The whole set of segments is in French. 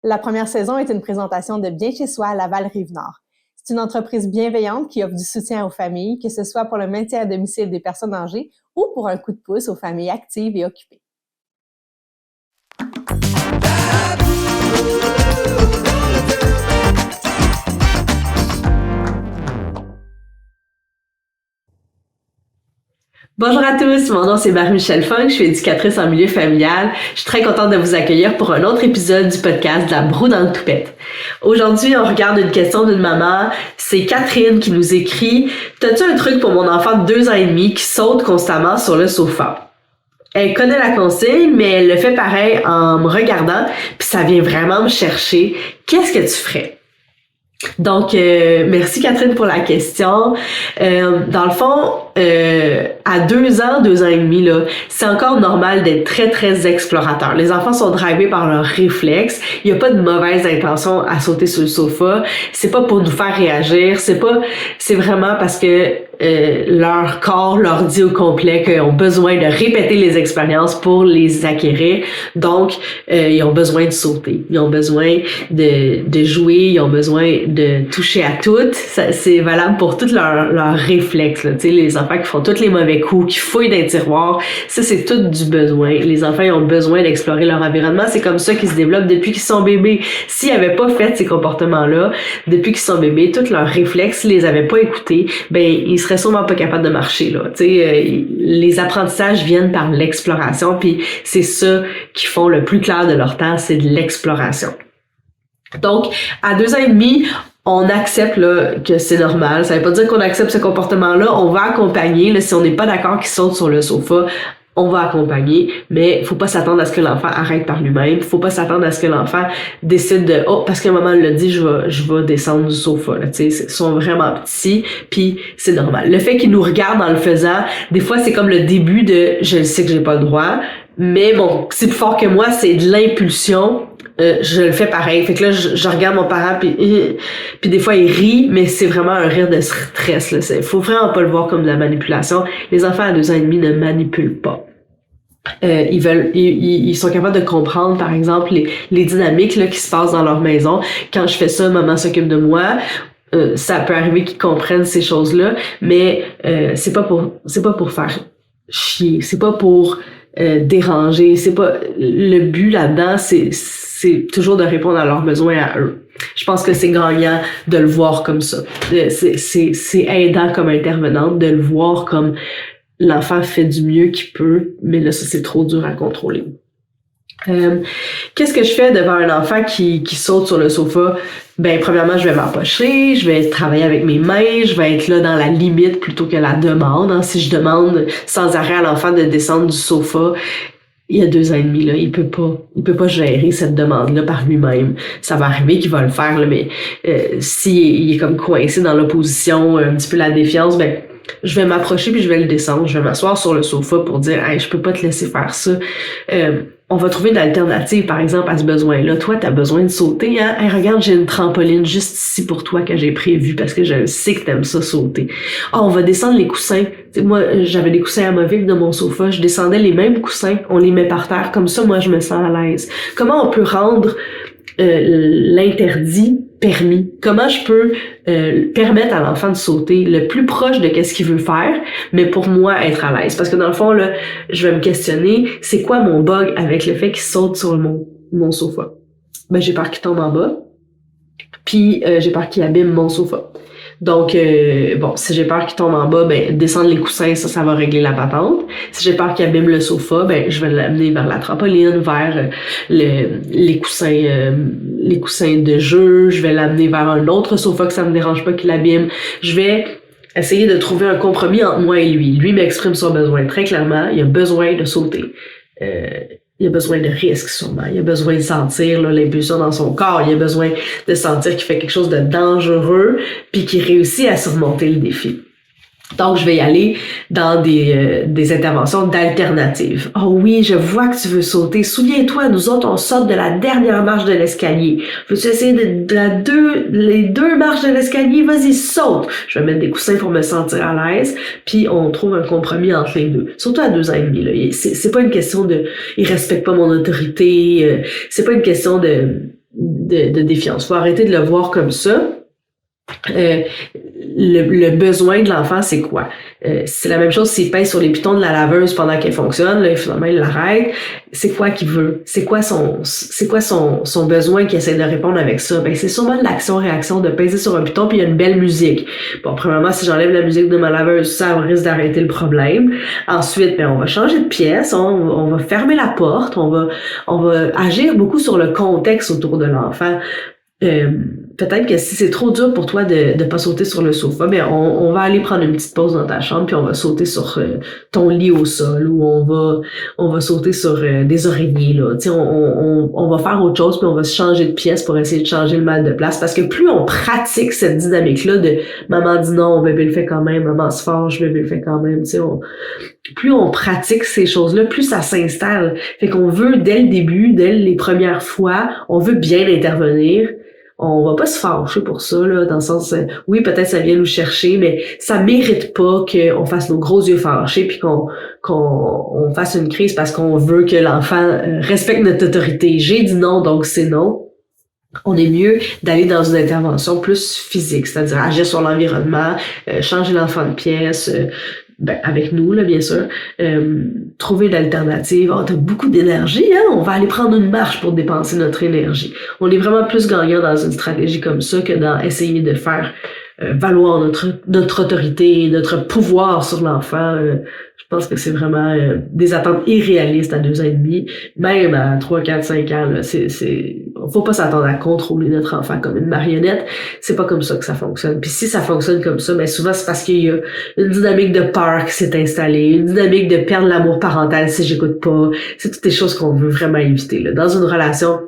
La première saison est une présentation de Bien chez soi à Laval-Rive-Nord. C'est une entreprise bienveillante qui offre du soutien aux familles, que ce soit pour le maintien à domicile des personnes âgées ou pour un coup de pouce aux familles actives et occupées. Bonjour à tous, mon nom c'est Marie-Michelle Funk, je suis éducatrice en milieu familial. Je suis très contente de vous accueillir pour un autre épisode du podcast de la broue dans le toupette. Aujourd'hui, on regarde une question d'une maman. C'est Catherine qui nous écrit « T'as-tu un truc pour mon enfant de 2 ans et demi qui saute constamment sur le sofa? » Elle connaît la consigne, mais elle le fait pareil en me regardant, puis ça vient vraiment me chercher. Qu'est-ce que tu ferais? Donc, merci Catherine pour la question. Dans le fond, à 2 ans, 2 ans et demi, là, c'est encore normal d'être très, très explorateur. Les enfants sont drivés par leurs réflexes. Il n'y a pas de mauvaise intention à sauter sur le sofa. C'est pas pour nous faire réagir. C'est vraiment parce que leur corps leur dit au complet qu'ils ont besoin de répéter les expériences pour les acquérir. Donc, ils ont besoin de sauter. Ils ont besoin de jouer. Ils ont besoin de toucher à tout. C'est valable pour tous leurs réflexes, là. Tu sais, les enfants qui font tous les mauvais coups, qui fouillent dans les tiroirs, ça, c'est tout du besoin. Les enfants, ils ont besoin d'explorer leur environnement. C'est comme ça qu'ils se développent depuis qu'ils sont bébés. S'ils n'avaient pas fait ces comportements-là, depuis qu'ils sont bébés, tous leurs réflexes, s'ils les avaient pas écoutés, ben, ils seraient sûrement pas capables de marcher, là. Tu sais, les apprentissages viennent par l'exploration, puis c'est ça qu'ils font le plus clair de leur temps, c'est de l'exploration. Donc, à 2 ans et demi, on accepte là que c'est normal. Ça veut pas dire qu'on accepte ce comportement-là. On va accompagner. Là, si on n'est pas d'accord qu'il saute sur le sofa, on va accompagner. Mais faut pas s'attendre à ce que l'enfant arrête par lui-même. Faut pas s'attendre à ce que l'enfant décide de parce que maman l'a dit, je vais descendre du sofa. Là, tu sais, ils sont vraiment petits. Puis c'est normal. Le fait qu'ils nous regardent en le faisant, des fois c'est comme le début de je sais que j'ai pas le droit. Mais bon, c'est plus fort que moi. C'est de l'impulsion. Je le fais pareil. Fait que là, je regarde mon parent puis des fois il rit, mais c'est vraiment un rire de stress, là. Faut vraiment pas le voir comme de la manipulation. Les enfants à 2 ans et demi ne manipulent pas. Ils sont capables de comprendre, par exemple, les dynamiques là qui se passent dans leur maison. Quand je fais ça, maman s'occupe de moi. Ça peut arriver qu'ils comprennent ces choses-là, mais c'est pas pour faire chier. C'est pas pour déranger. C'est pas le but là-dedans. C'est toujours de répondre à leurs besoins à eux. Je pense que c'est gagnant de le voir comme ça. C'est aidant comme intervenante de le voir comme l'enfant fait du mieux qu'il peut, mais là, ça, c'est trop dur à contrôler. Qu'est-ce que je fais devant un enfant qui saute sur le sofa? Ben, premièrement, je vais m'approcher, je vais travailler avec mes mains, je vais être là dans la limite plutôt que la demande. Hein. Si je demande sans arrêt à l'enfant de descendre du sofa, il y a 2 ans et demi, là, il peut pas gérer cette demande-là par lui-même. Ça va arriver qu'il va le faire, là, mais s'il est comme coincé dans l'opposition, un petit peu la défiance, ben je vais m'approcher puis je vais le descendre. Je vais m'asseoir sur le sofa pour dire « Hey, je peux pas te laisser faire ça. » On va trouver une alternative, par exemple, à ce besoin-là. Toi, t'as besoin de sauter, hein? Hey, regarde, j'ai une trampoline juste ici pour toi que j'ai prévue parce que je sais que t'aimes ça sauter. On va descendre les coussins. T'sais, moi, j'avais des coussins amovibles dans mon sofa. Je descendais les mêmes coussins. On les met par terre. Comme ça, moi, je me sens à l'aise. Comment on peut rendre l'interdit permis? Comment je peux permettre à l'enfant de sauter le plus proche de qu'est-ce qu'il veut faire, mais pour moi être à l'aise? Parce que dans le fond, là, je vais me questionner, c'est quoi mon bug avec le fait qu'il saute sur mon sofa? Ben, j'ai peur qu'il tombe en bas, puis j'ai peur qu'il abîme mon sofa. Donc, bon, si j'ai peur qu'il tombe en bas, ben descendre les coussins, ça va régler la patente. Si j'ai peur qu'il abîme le sofa, ben je vais l'amener vers la trampoline, vers les coussins de jeu. Je vais l'amener vers un autre sofa que ça me dérange pas qu'il abîme. Je vais essayer de trouver un compromis entre moi et lui. Lui m'exprime son besoin très clairement. Il a besoin de sauter. Il a besoin de risque, sûrement. Il a besoin de sentir là, l'impulsion dans son corps. Il a besoin de sentir qu'il fait quelque chose de dangereux puis qu'il réussit à surmonter le défi. Donc, je vais y aller dans des interventions d'alternatives. « Oh oui, je vois que tu veux sauter. Souviens-toi, nous autres, on saute de la dernière marche de l'escalier. Veux-tu essayer les 2 marches de l'escalier? Vas-y, saute! » Je vais mettre des coussins pour me sentir à l'aise, puis on trouve un compromis entre les deux. Surtout à 2 ans et demi, là. C'est pas une question de « il respecte pas mon autorité », c'est pas une question de défiance. Faut arrêter de le voir comme ça. Le besoin de l'enfant, c'est quoi? C'est la même chose s'il pèse sur les pitons de la laveuse pendant qu'elle fonctionne, là, finalement, il l'arrête. C'est quoi qu'il veut? C'est quoi son besoin qu'il essaie de répondre avec ça? Ben, c'est sûrement de l'action-réaction, de peser sur un piton puis il y a une belle musique. Bon, premièrement, si j'enlève la musique de ma laveuse, ça risque d'arrêter le problème. Ensuite, ben, on va changer de pièce, on va fermer la porte, on va agir beaucoup sur le contexte autour de l'enfant. Peut-être que si c'est trop dur pour toi de pas sauter sur le sofa, ben on va aller prendre une petite pause dans ta chambre puis on va sauter sur ton lit au sol ou on va sauter sur des oreillers là. Tu sais, on va faire autre chose puis on va se changer de pièce pour essayer de changer le mal de place parce que plus on pratique cette dynamique là de maman dit non, bébé le fait quand même, maman se fâche, bébé le fait quand même, tu sais, plus on pratique ces choses-là, plus ça s'installe. Fait qu'on veut dès le début, dès les premières fois, on veut bien intervenir. On va pas se fâcher pour ça, là, dans le sens, oui, peut-être ça vient nous chercher, mais ça mérite pas qu'on fasse nos gros yeux fâchés puis qu'on fasse une crise parce qu'on veut que l'enfant respecte notre autorité. J'ai dit non, donc c'est non. On est mieux d'aller dans une intervention plus physique, c'est-à-dire agir sur l'environnement, changer l'enfant de pièce, avec nous, là, bien sûr, trouver l'alternative. T'as beaucoup d'énergie, hein? On va aller prendre une marche pour dépenser notre énergie. On est vraiment plus gagnant dans une stratégie comme ça que dans essayer de faire valoir notre autorité, notre pouvoir sur l'enfant. Je pense que c'est vraiment des attentes irréalistes à 2 ans et demi, même à 3, 4, 5 ans. Là, faut pas s'attendre à contrôler notre enfant comme une marionnette. C'est pas comme ça que ça fonctionne. Puis si ça fonctionne comme ça, ben souvent c'est parce qu'il y a une dynamique de peur qui s'est installée, une dynamique de perdre l'amour parental si j'écoute pas. C'est toutes des choses qu'on veut vraiment éviter. Là. Dans une relation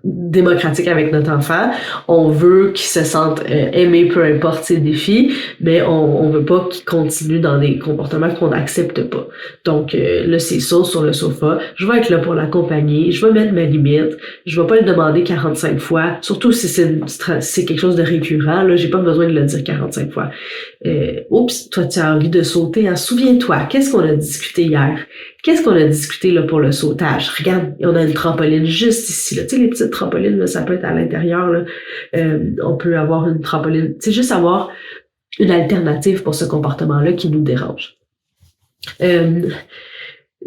démocratique avec notre enfant, on veut qu'il se sente aimé peu importe ses défis, mais on veut pas qu'il continue dans des comportements qu'on n'accepte pas. Donc là c'est ça sur le sofa, je vais être là pour l'accompagner, je vais mettre mes limites, je vais pas le demander 45 fois, surtout si c'est quelque chose de récurrent, là j'ai pas besoin de le dire 45 fois. Oups, toi tu as envie de sauter, hein? Souviens-toi, qu'est-ce qu'on a discuté hier? Qu'est-ce qu'on a discuté là pour le sautage? Regarde, on a une trampoline juste ici. Là. Tu sais, les petites trampolines, là, ça peut être à l'intérieur. Là. On peut avoir une trampoline. C'est juste avoir une alternative pour ce comportement-là qui nous dérange. Je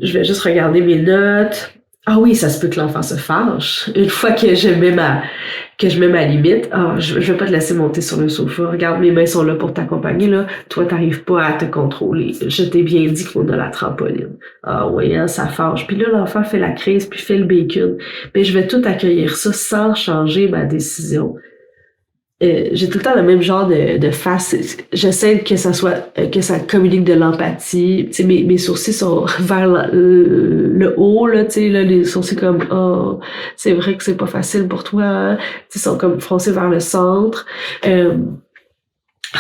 vais juste regarder mes notes. Ah oui, ça se peut que l'enfant se fâche. Une fois que je mets ma limite, je vais pas te laisser monter sur le sofa. Regarde, mes mains sont là pour t'accompagner, là. Toi, t'arrives pas à te contrôler. Je t'ai bien dit qu'on a la trampoline. Ah oui, hein, ça fâche. Puis là, l'enfant fait la crise, puis fait le bacon. Mais je vais tout accueillir ça sans changer ma décision. J'ai tout le temps le même genre de face. J'essaie que ça communique de l'empathie. Tu sais, mes sourcils sont vers le haut, là, tu sais, là, les sourcils comme, oh, c'est vrai que c'est pas facile pour toi, hein? Ils sont comme froncés vers le centre.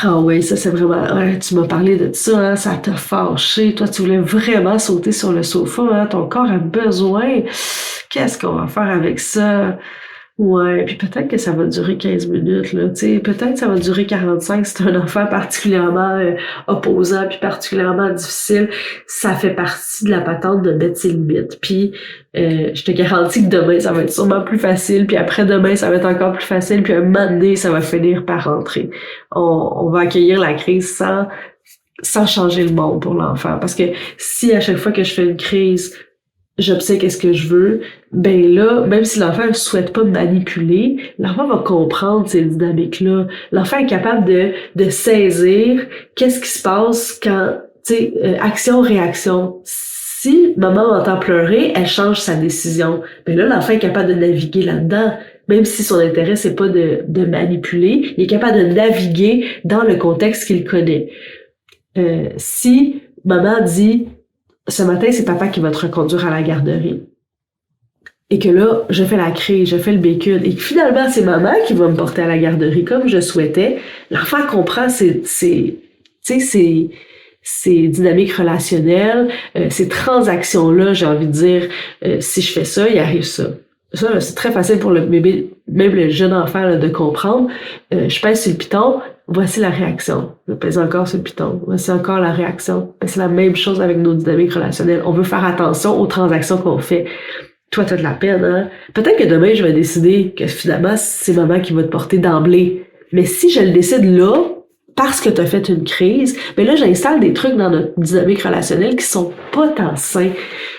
Ah oui, ça c'est vraiment, ouais, tu m'as parlé de ça, hein, ça t'a fâché. Toi, tu voulais vraiment sauter sur le sofa, hein, ton corps a besoin. Qu'est-ce qu'on va faire avec ça? Ouais, puis peut-être que ça va durer 15 minutes, là, tu sais, peut-être que ça va durer 45 si c'est un enfant particulièrement opposant puis particulièrement difficile. Ça fait partie de la patente de mettre ses limites. Puis je te garantis que demain, ça va être sûrement plus facile, puis après-demain, ça va être encore plus facile, puis un moment donné, ça va finir par rentrer. On va accueillir la crise sans changer le monde pour l'enfant. Parce que si à chaque fois que je fais une crise, j'observe qu'est-ce que je veux, ben là, même si l'enfant ne souhaite pas me manipuler, l'enfant va comprendre ces dynamiques-là. L'enfant est capable de saisir qu'est-ce qui se passe quand, tu sais, action-réaction. Si maman m'entend pleurer, elle change sa décision. Ben là, l'enfant est capable de naviguer là-dedans. Même si son intérêt, c'est pas de manipuler, il est capable de naviguer dans le contexte qu'il connaît. Si maman dit ce matin, c'est papa qui va te reconduire à la garderie. Et que là, je fais la crise, je fais le bacon. Et que finalement, c'est maman qui va me porter à la garderie comme je souhaitais. L'enfant comprend ces dynamiques relationnelles, ces transactions-là, j'ai envie de dire, si je fais ça, il arrive ça. Ça, là, c'est très facile pour le bébé, même le jeune enfant, là, de comprendre. Je pèse sur le piton, voici la réaction. Je pèse encore sur le piton, voici encore la réaction. C'est la même chose avec nos dynamiques relationnelles. On veut faire attention aux transactions qu'on fait. toi, t'as de la peine, hein? Peut-être que demain, je vais décider que finalement, c'est maman qui va te porter d'emblée. Mais si je le décide là, parce que t'as fait une crise, ben là, j'installe des trucs dans notre dynamique relationnelle qui sont pas tant sains.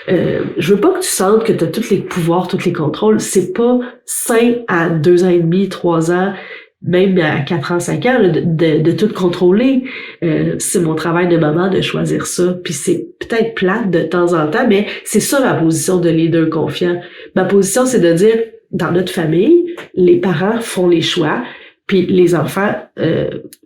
Je veux pas que tu sentes que t'as tous les pouvoirs, tous les contrôles. C'est pas sain à 2 ans et demi, 3 ans, même à 4 ans, 5 ans, là, de tout contrôler. C'est mon travail de maman de choisir ça. Puis c'est peut-être plate de temps en temps, mais c'est ça ma position de leader confiant. Ma position, c'est de dire, dans notre famille, les parents font les choix, puis les enfants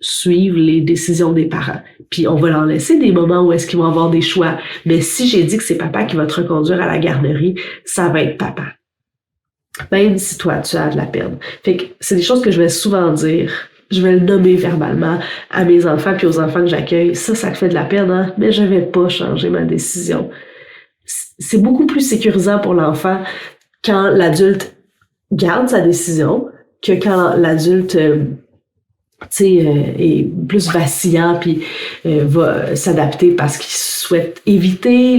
suivent les décisions des parents. Puis on va leur laisser des moments où est-ce qu'ils vont avoir des choix. Mais si j'ai dit que c'est papa qui va te reconduire à la garderie, ça va être papa. Même si toi, tu as de la peine. Fait que c'est des choses que je vais souvent dire. Je vais le nommer verbalement à mes enfants puis aux enfants que j'accueille. Ça fait de la peine, hein? Mais je vais pas changer ma décision. C'est beaucoup plus sécurisant pour l'enfant quand l'adulte garde sa décision que quand l'adulte est plus vacillant puis va s'adapter parce qu'il souhaite éviter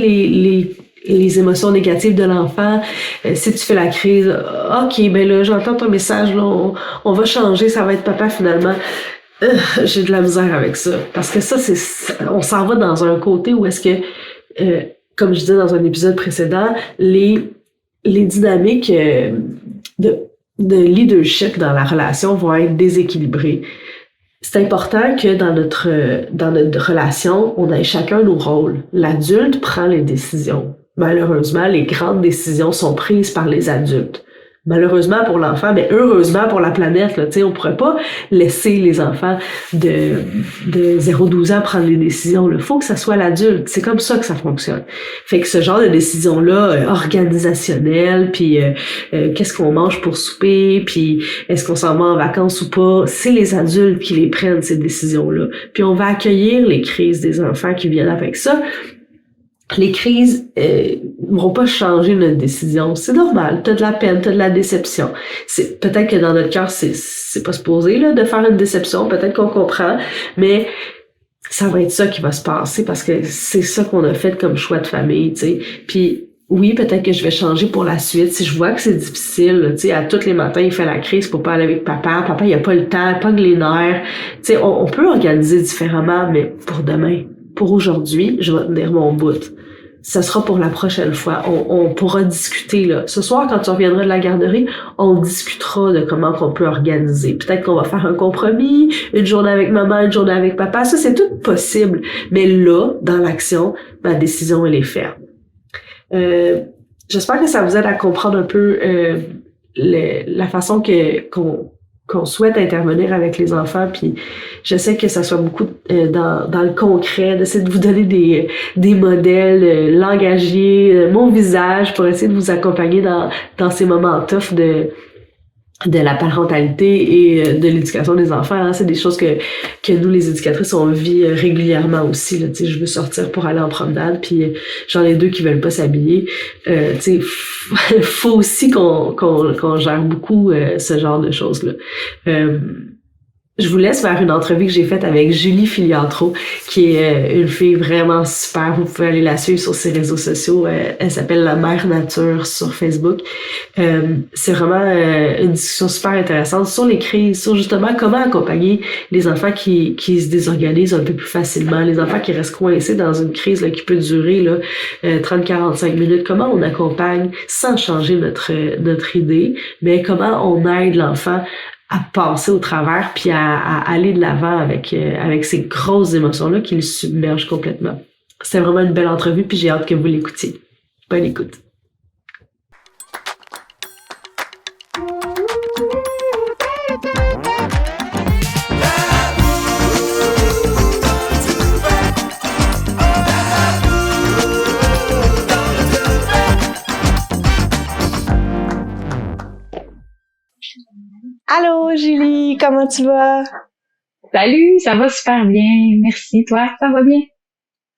les émotions négatives de l'enfant. Si tu fais la crise, ok, ben là, j'entends ton message, là, on va changer, ça va être papa finalement. J'ai de la misère avec ça. Parce que ça, on s'en va dans un côté où est-ce que, comme je disais dans un épisode précédent, les dynamiques de leadership dans la relation vont être déséquilibrées. C'est important que dans notre relation, on ait chacun nos rôles. L'adulte prend les décisions. Malheureusement, les grandes décisions sont prises par les adultes. Malheureusement pour l'enfant, mais heureusement pour la planète, là, on pourrait pas laisser les enfants de 0-12 ans prendre les décisions. Il faut que ça soit l'adulte. C'est comme ça que ça fonctionne. Fait que ce genre de décision-là, organisationnelle, puis qu'est-ce qu'on mange pour souper, puis est-ce qu'on s'en va en vacances ou pas, c'est les adultes qui les prennent, ces décisions-là. Puis on va accueillir les crises des enfants qui viennent avec ça. Les crises ne vont pas changer notre décision. C'est normal. T'as de la peine, t'as de la déception. Peut-être que dans notre cœur, c'est pas supposé là, de faire une déception. Peut-être qu'on comprend, mais ça va être ça qui va se passer parce que c'est ça qu'on a fait comme choix de famille, tu sais. Puis oui, peut-être que je vais changer pour la suite. Si je vois que c'est difficile, tu sais, à tous les matins, il fait la crise pour pas aller avec papa. Papa, il a pas le temps, pas que les nerfs. Tu sais, on peut organiser différemment, mais pour demain, pour aujourd'hui, je vais tenir mon bout. Ça sera pour la prochaine fois. On pourra discuter, là. Ce soir, quand tu reviendras de la garderie, on discutera de comment on peut organiser. Peut-être qu'on va faire un compromis, une journée avec maman, une journée avec papa. Ça, c'est tout possible. Mais là, dans l'action, ma décision, elle est ferme. J'espère que ça vous aide à comprendre un peu la façon qu'on souhaite intervenir avec les enfants, puis j'essaie que ça soit beaucoup dans le concret, d'essayer de vous donner des modèles langagiers, mon visage, pour essayer de vous accompagner dans ces moments tough de la parentalité et de l'éducation des enfants. Hein. C'est des choses que nous, les éducatrices, on vit régulièrement aussi. Là. Je veux sortir pour aller en promenade, puis j'en ai 2 qui veulent pas s'habiller. Faut aussi qu'on gère beaucoup ce genre de choses-là. Je vous laisse vers une entrevue que j'ai faite avec Julie Filiatro, qui est une fille vraiment super. Vous pouvez aller la suivre sur ses réseaux sociaux. Elle s'appelle La Mère Nature sur Facebook. C'est vraiment une discussion super intéressante sur les crises, sur justement comment accompagner les enfants qui se désorganisent un peu plus facilement, les enfants qui restent coincés dans une crise là, qui peut durer 30-45 minutes. Comment on accompagne sans changer notre idée, mais comment on aide l'enfant à passer au travers puis à aller de l'avant avec ces grosses émotions-là qui le submergent complètement. C'était vraiment une belle entrevue puis j'ai hâte que vous l'écoutiez. Bonne écoute. Allô, Julie, comment tu vas? Salut, ça va super bien. Merci. Toi, ça va bien?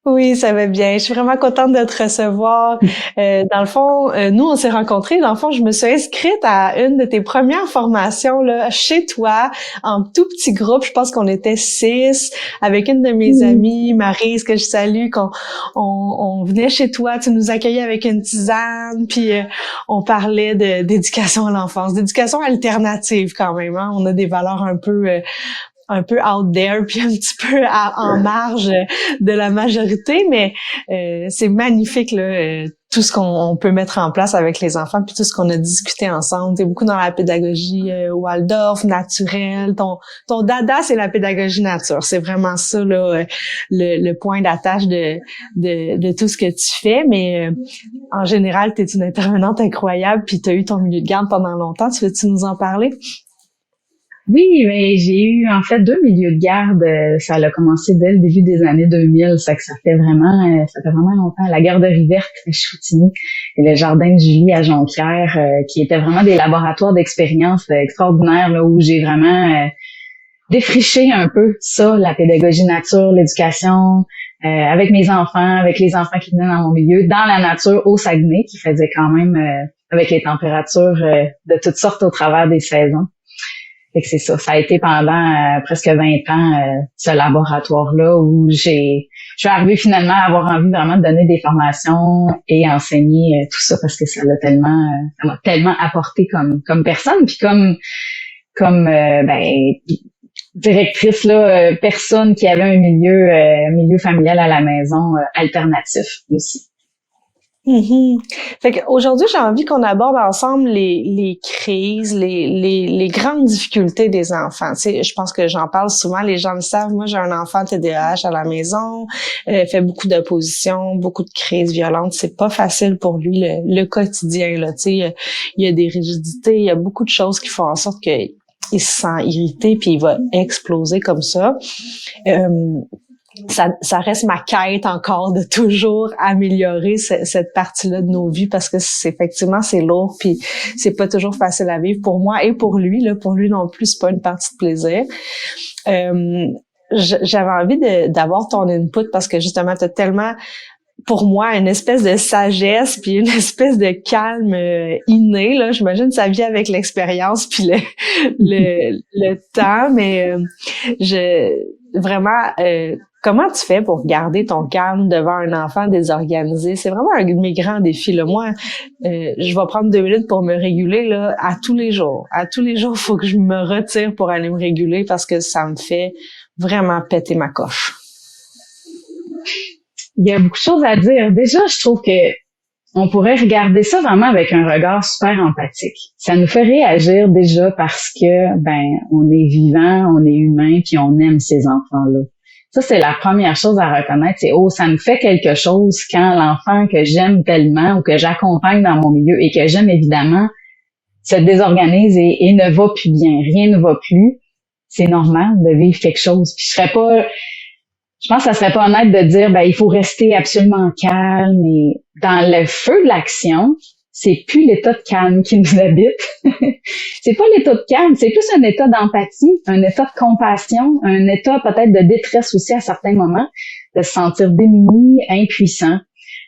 Oui, ça va bien. Je suis vraiment contente de te recevoir. Dans le fond, nous, on s'est rencontrés. Dans le fond, je me suis inscrite à une de tes premières formations là, chez toi, en tout petit groupe. Je pense qu'on était 6, avec une de mes amies, Maryse, que je salue, on venait chez toi. Tu nous accueillais avec une tisane, puis on parlait d'éducation à l'enfance, d'éducation alternative quand même. Hein? On a des valeurs un peu out there puis un petit peu en marge de la majorité, mais c'est magnifique là, tout ce qu'on peut mettre en place avec les enfants puis tout ce qu'on a discuté ensemble. T'es beaucoup dans la pédagogie Waldorf, naturelle. Ton dada, c'est la pédagogie nature. C'est vraiment ça là, le point d'attache de tout ce que tu fais, mais en général, t'es une intervenante incroyable puis t'as eu ton milieu de garde pendant longtemps. Tu veux-tu nous en parler? Oui, mais j'ai eu en fait 2 milieux de garde. Ça a commencé dès le début des années 2000. Ça fait vraiment longtemps. La garderie verte à Chicoutimi et le jardin de Julie à Jonquière, qui étaient vraiment des laboratoires d'expériences extraordinaires là, où j'ai vraiment défriché un peu ça, la pédagogie nature, l'éducation, avec mes enfants, avec les enfants qui venaient dans mon milieu, dans la nature au Saguenay, qui faisait quand même avec les températures de toutes sortes au travers des saisons. Fait que c'est ça. Ça a été pendant presque 20 ans ce laboratoire-là où je suis arrivée finalement à avoir envie vraiment de donner des formations et enseigner tout ça parce que ça m'a tellement apporté comme personne puis comme directrice là, personne qui avait un milieu familial à la maison alternatif aussi. Mm-hmm. Fait qu'aujourd'hui, j'ai envie qu'on aborde ensemble les crises, les grandes difficultés des enfants. Tu sais, je pense que j'en parle souvent, les gens le savent. Moi, j'ai un enfant TDAH à la maison, fait beaucoup d'opposition, beaucoup de crises violentes. C'est pas facile pour lui le quotidien, là. Tu sais, il y a des rigidités, il y a beaucoup de choses qui font en sorte qu'il se sent irrité puis il va exploser comme ça. Ça reste ma quête encore de toujours améliorer cette partie-là de nos vies parce que effectivement c'est lourd puis c'est pas toujours facile à vivre pour moi et pour lui là. Pour lui non plus, c'est pas une partie de plaisir. J'avais envie d'avoir ton input parce que justement t'as tellement pour moi une espèce de sagesse puis une espèce de calme inné là. J'imagine que ça vient avec l'expérience puis le temps, mais comment tu fais pour garder ton calme devant un enfant désorganisé? C'est vraiment un de mes grands défis. Là. Moi, je vais prendre 2 minutes pour me réguler là, à tous les jours. À tous les jours, il faut que je me retire pour aller me réguler parce que ça me fait vraiment péter ma coche. Il y a beaucoup de choses à dire. Déjà, je trouve que on pourrait regarder ça vraiment avec un regard super empathique. Ça nous fait réagir déjà parce que, on est vivant, on est humain, puis on aime ces enfants-là. Ça, c'est la première chose à reconnaître, c'est ça me fait quelque chose quand l'enfant que j'aime tellement ou que j'accompagne dans mon milieu et que j'aime évidemment se désorganise et ne va plus bien, rien ne va plus. C'est normal de vivre quelque chose. Puis je pense que ça serait pas honnête de dire il faut rester absolument calme et dans le feu de l'action, c'est plus l'état de calme qui nous habite. C'est pas l'état de calme, c'est plus un état d'empathie, un état de compassion, un état peut-être de détresse aussi à certains moments, de se sentir démuni, impuissant.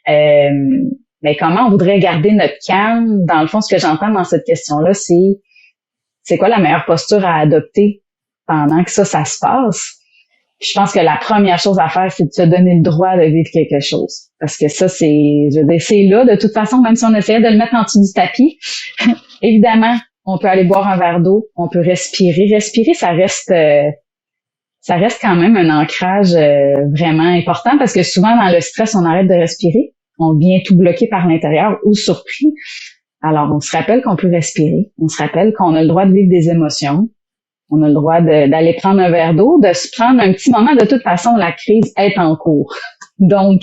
Mais comment on voudrait garder notre calme? Dans le fond, ce que j'entends dans cette question-là, c'est quoi la meilleure posture à adopter pendant que ça se passe? Puis je pense que la première chose à faire, c'est de se donner le droit de vivre quelque chose. Parce que ça, c'est là, de toute façon, même si on essayait de le mettre en dessous du tapis, évidemment, on peut aller boire un verre d'eau, on peut respirer. Respirer, ça reste quand même un ancrage vraiment important parce que souvent, dans le stress, on arrête de respirer. On vient tout bloqué par l'intérieur ou surpris. Alors, on se rappelle qu'on peut respirer. On se rappelle qu'on a le droit de vivre des émotions. On a le droit d'aller prendre un verre d'eau, de se prendre un petit moment. De toute façon, la crise est en cours. Donc,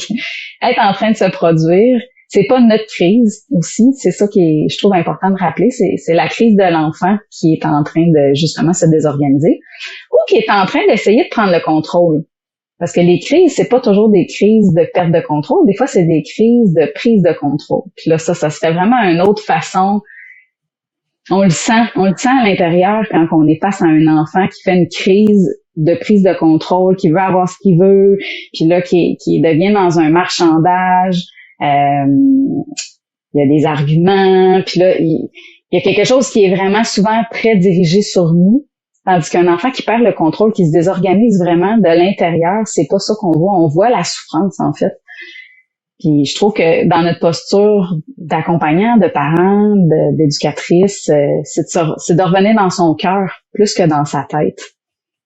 être en train de se produire, c'est pas notre crise aussi. C'est ça qui est, je trouve, important de rappeler. C'est la crise de l'enfant qui est en train de, justement, se désorganiser ou qui est en train d'essayer de prendre le contrôle. Parce que les crises, c'est pas toujours des crises de perte de contrôle. Des fois, c'est des crises de prise de contrôle. Puis là, ça serait vraiment une autre façon. On le sent à l'intérieur quand on est face à un enfant qui fait une crise de prise de contrôle, qui veut avoir ce qu'il veut, puis là qui devient dans un marchandage. Il y a des arguments, puis là il y a quelque chose qui est vraiment souvent très dirigé sur nous, tandis qu'un enfant qui perd le contrôle, qui se désorganise vraiment de l'intérieur, c'est pas ça qu'on voit. On voit la souffrance en fait. Puis je trouve que dans notre posture d'accompagnant, de parent, d'éducatrice, c'est de revenir dans son cœur plus que dans sa tête.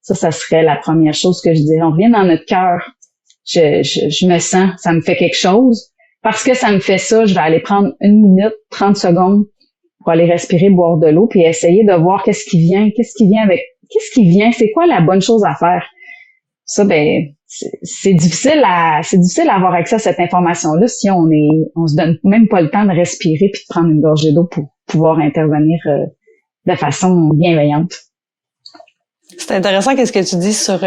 Ça serait la première chose que je dirais. On revient dans notre cœur. Je me sens, ça me fait quelque chose. Parce que ça me fait ça, je vais aller prendre 1 minute, 30 secondes pour aller respirer, boire de l'eau, puis essayer de voir qu'est-ce qui vient, c'est quoi la bonne chose à faire. Ça, ben, c'est difficile à avoir accès à cette information-là si on se donne même pas le temps de respirer puis de prendre une gorgée d'eau pour pouvoir intervenir de façon bienveillante. C'est intéressant qu'est-ce que tu dis sur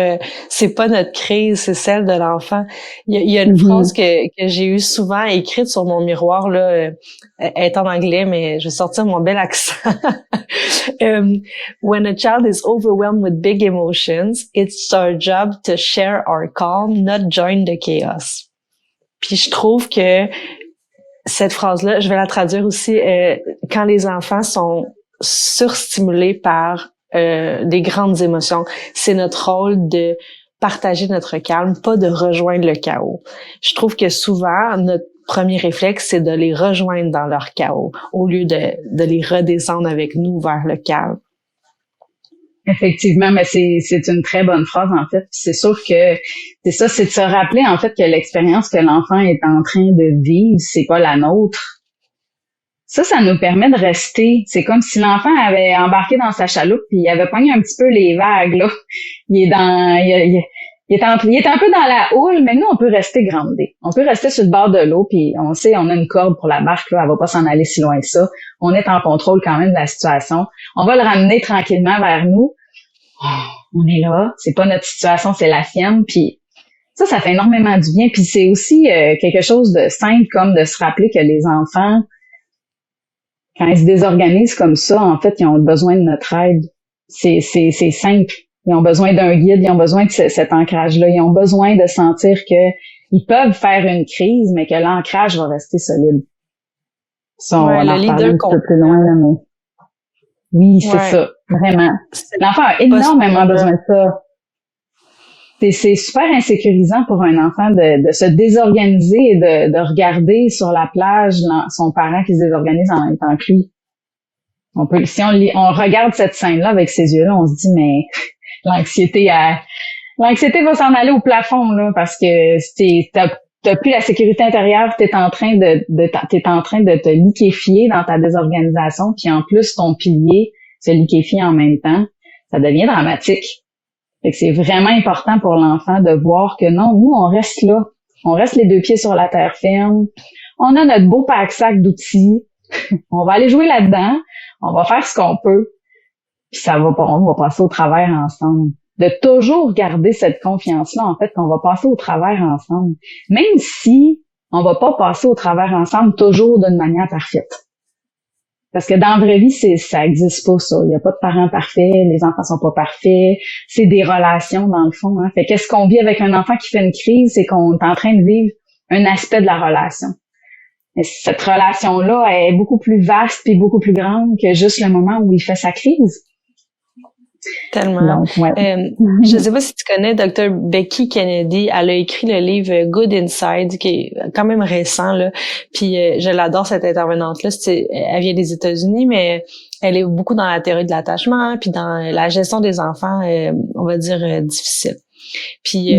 c'est pas notre crise, c'est celle de l'enfant. Il y a une phrase que j'ai eu souvent écrite sur mon miroir là, elle est en anglais mais je vais sortir mon bel accent. When a child is overwhelmed with big emotions, it's our job to share our calm, not join the chaos. Puis je trouve que cette phrase-là, je vais la traduire aussi quand les enfants sont surstimulés par des grandes émotions. C'est notre rôle de partager notre calme, pas de rejoindre le chaos. Je trouve que souvent, notre premier réflexe, c'est de les rejoindre dans leur chaos, au lieu de les redescendre avec nous vers le calme. Effectivement, mais c'est une très bonne phrase, en fait. C'est sûr que c'est ça, c'est de se rappeler, en fait, que l'expérience que l'enfant est en train de vivre, c'est pas la nôtre. Ça nous permet de rester. C'est comme si l'enfant avait embarqué dans sa chaloupe puis il avait pogné un petit peu les vagues, là. Il est un peu dans la houle, mais nous, on peut rester groundé. On peut rester sur le bord de l'eau puis on sait, on a une corde pour la barque, là. Elle va pas s'en aller si loin que ça. On est en contrôle quand même de la situation. On va le ramener tranquillement vers nous. On est là. C'est pas notre situation, c'est la sienne. Puis ça fait énormément du bien. Puis c'est aussi quelque chose de simple comme de se rappeler que les enfants, quand ils se désorganisent comme ça, en fait, ils ont besoin de notre aide. C'est simple. Ils ont besoin d'un guide, ils ont besoin de cet ancrage-là. Ils ont besoin de sentir que ils peuvent faire une crise, mais que l'ancrage va rester solide. Ça, ouais, on en reparle un peu plus loin, là, mais... Oui, c'est ça. Vraiment. L'enfant a énormément besoin de ça. C'est super insécurisant pour un enfant de se désorganiser et de regarder sur la plage son parent qui se désorganise en même temps que lui. Si on regarde cette scène-là avec ces yeux-là, on se dit mais l'anxiété va s'en aller au plafond là parce que t'as plus la sécurité intérieure, t'es en train de te liquéfier dans ta désorganisation, puis en plus ton pilier se liquéfie en même temps, ça devient dramatique. Fait que c'est vraiment important pour l'enfant de voir que non, nous, on reste là. On reste les 2 pieds sur la terre ferme. On a notre beau pack-sac d'outils. On va aller jouer là-dedans. On va faire ce qu'on peut. Puis on va passer au travers ensemble. De toujours garder cette confiance-là, en fait, qu'on va passer au travers ensemble. Même si on va pas passer au travers ensemble toujours d'une manière parfaite. Parce que dans la vraie vie, ça existe pas, ça. Il y a pas de parents parfaits, les enfants sont pas parfaits. C'est des relations, dans le fond, hein. Fait qu'est-ce qu'on vit avec un enfant qui fait une crise, c'est qu'on est en train de vivre un aspect de la relation. Mais cette relation-là est beaucoup plus vaste et beaucoup plus grande que juste le moment où il fait sa crise. Tellement. Donc, ouais. Je ne sais pas si tu connais Dr. Becky Kennedy. Elle a écrit le livre Good Inside, qui est quand même récent, là. Puis je l'adore, cette intervenante-là. Elle vient des États-Unis, mais elle est beaucoup dans la théorie de l'attachement, puis dans la gestion des enfants, on va dire, difficile. Puis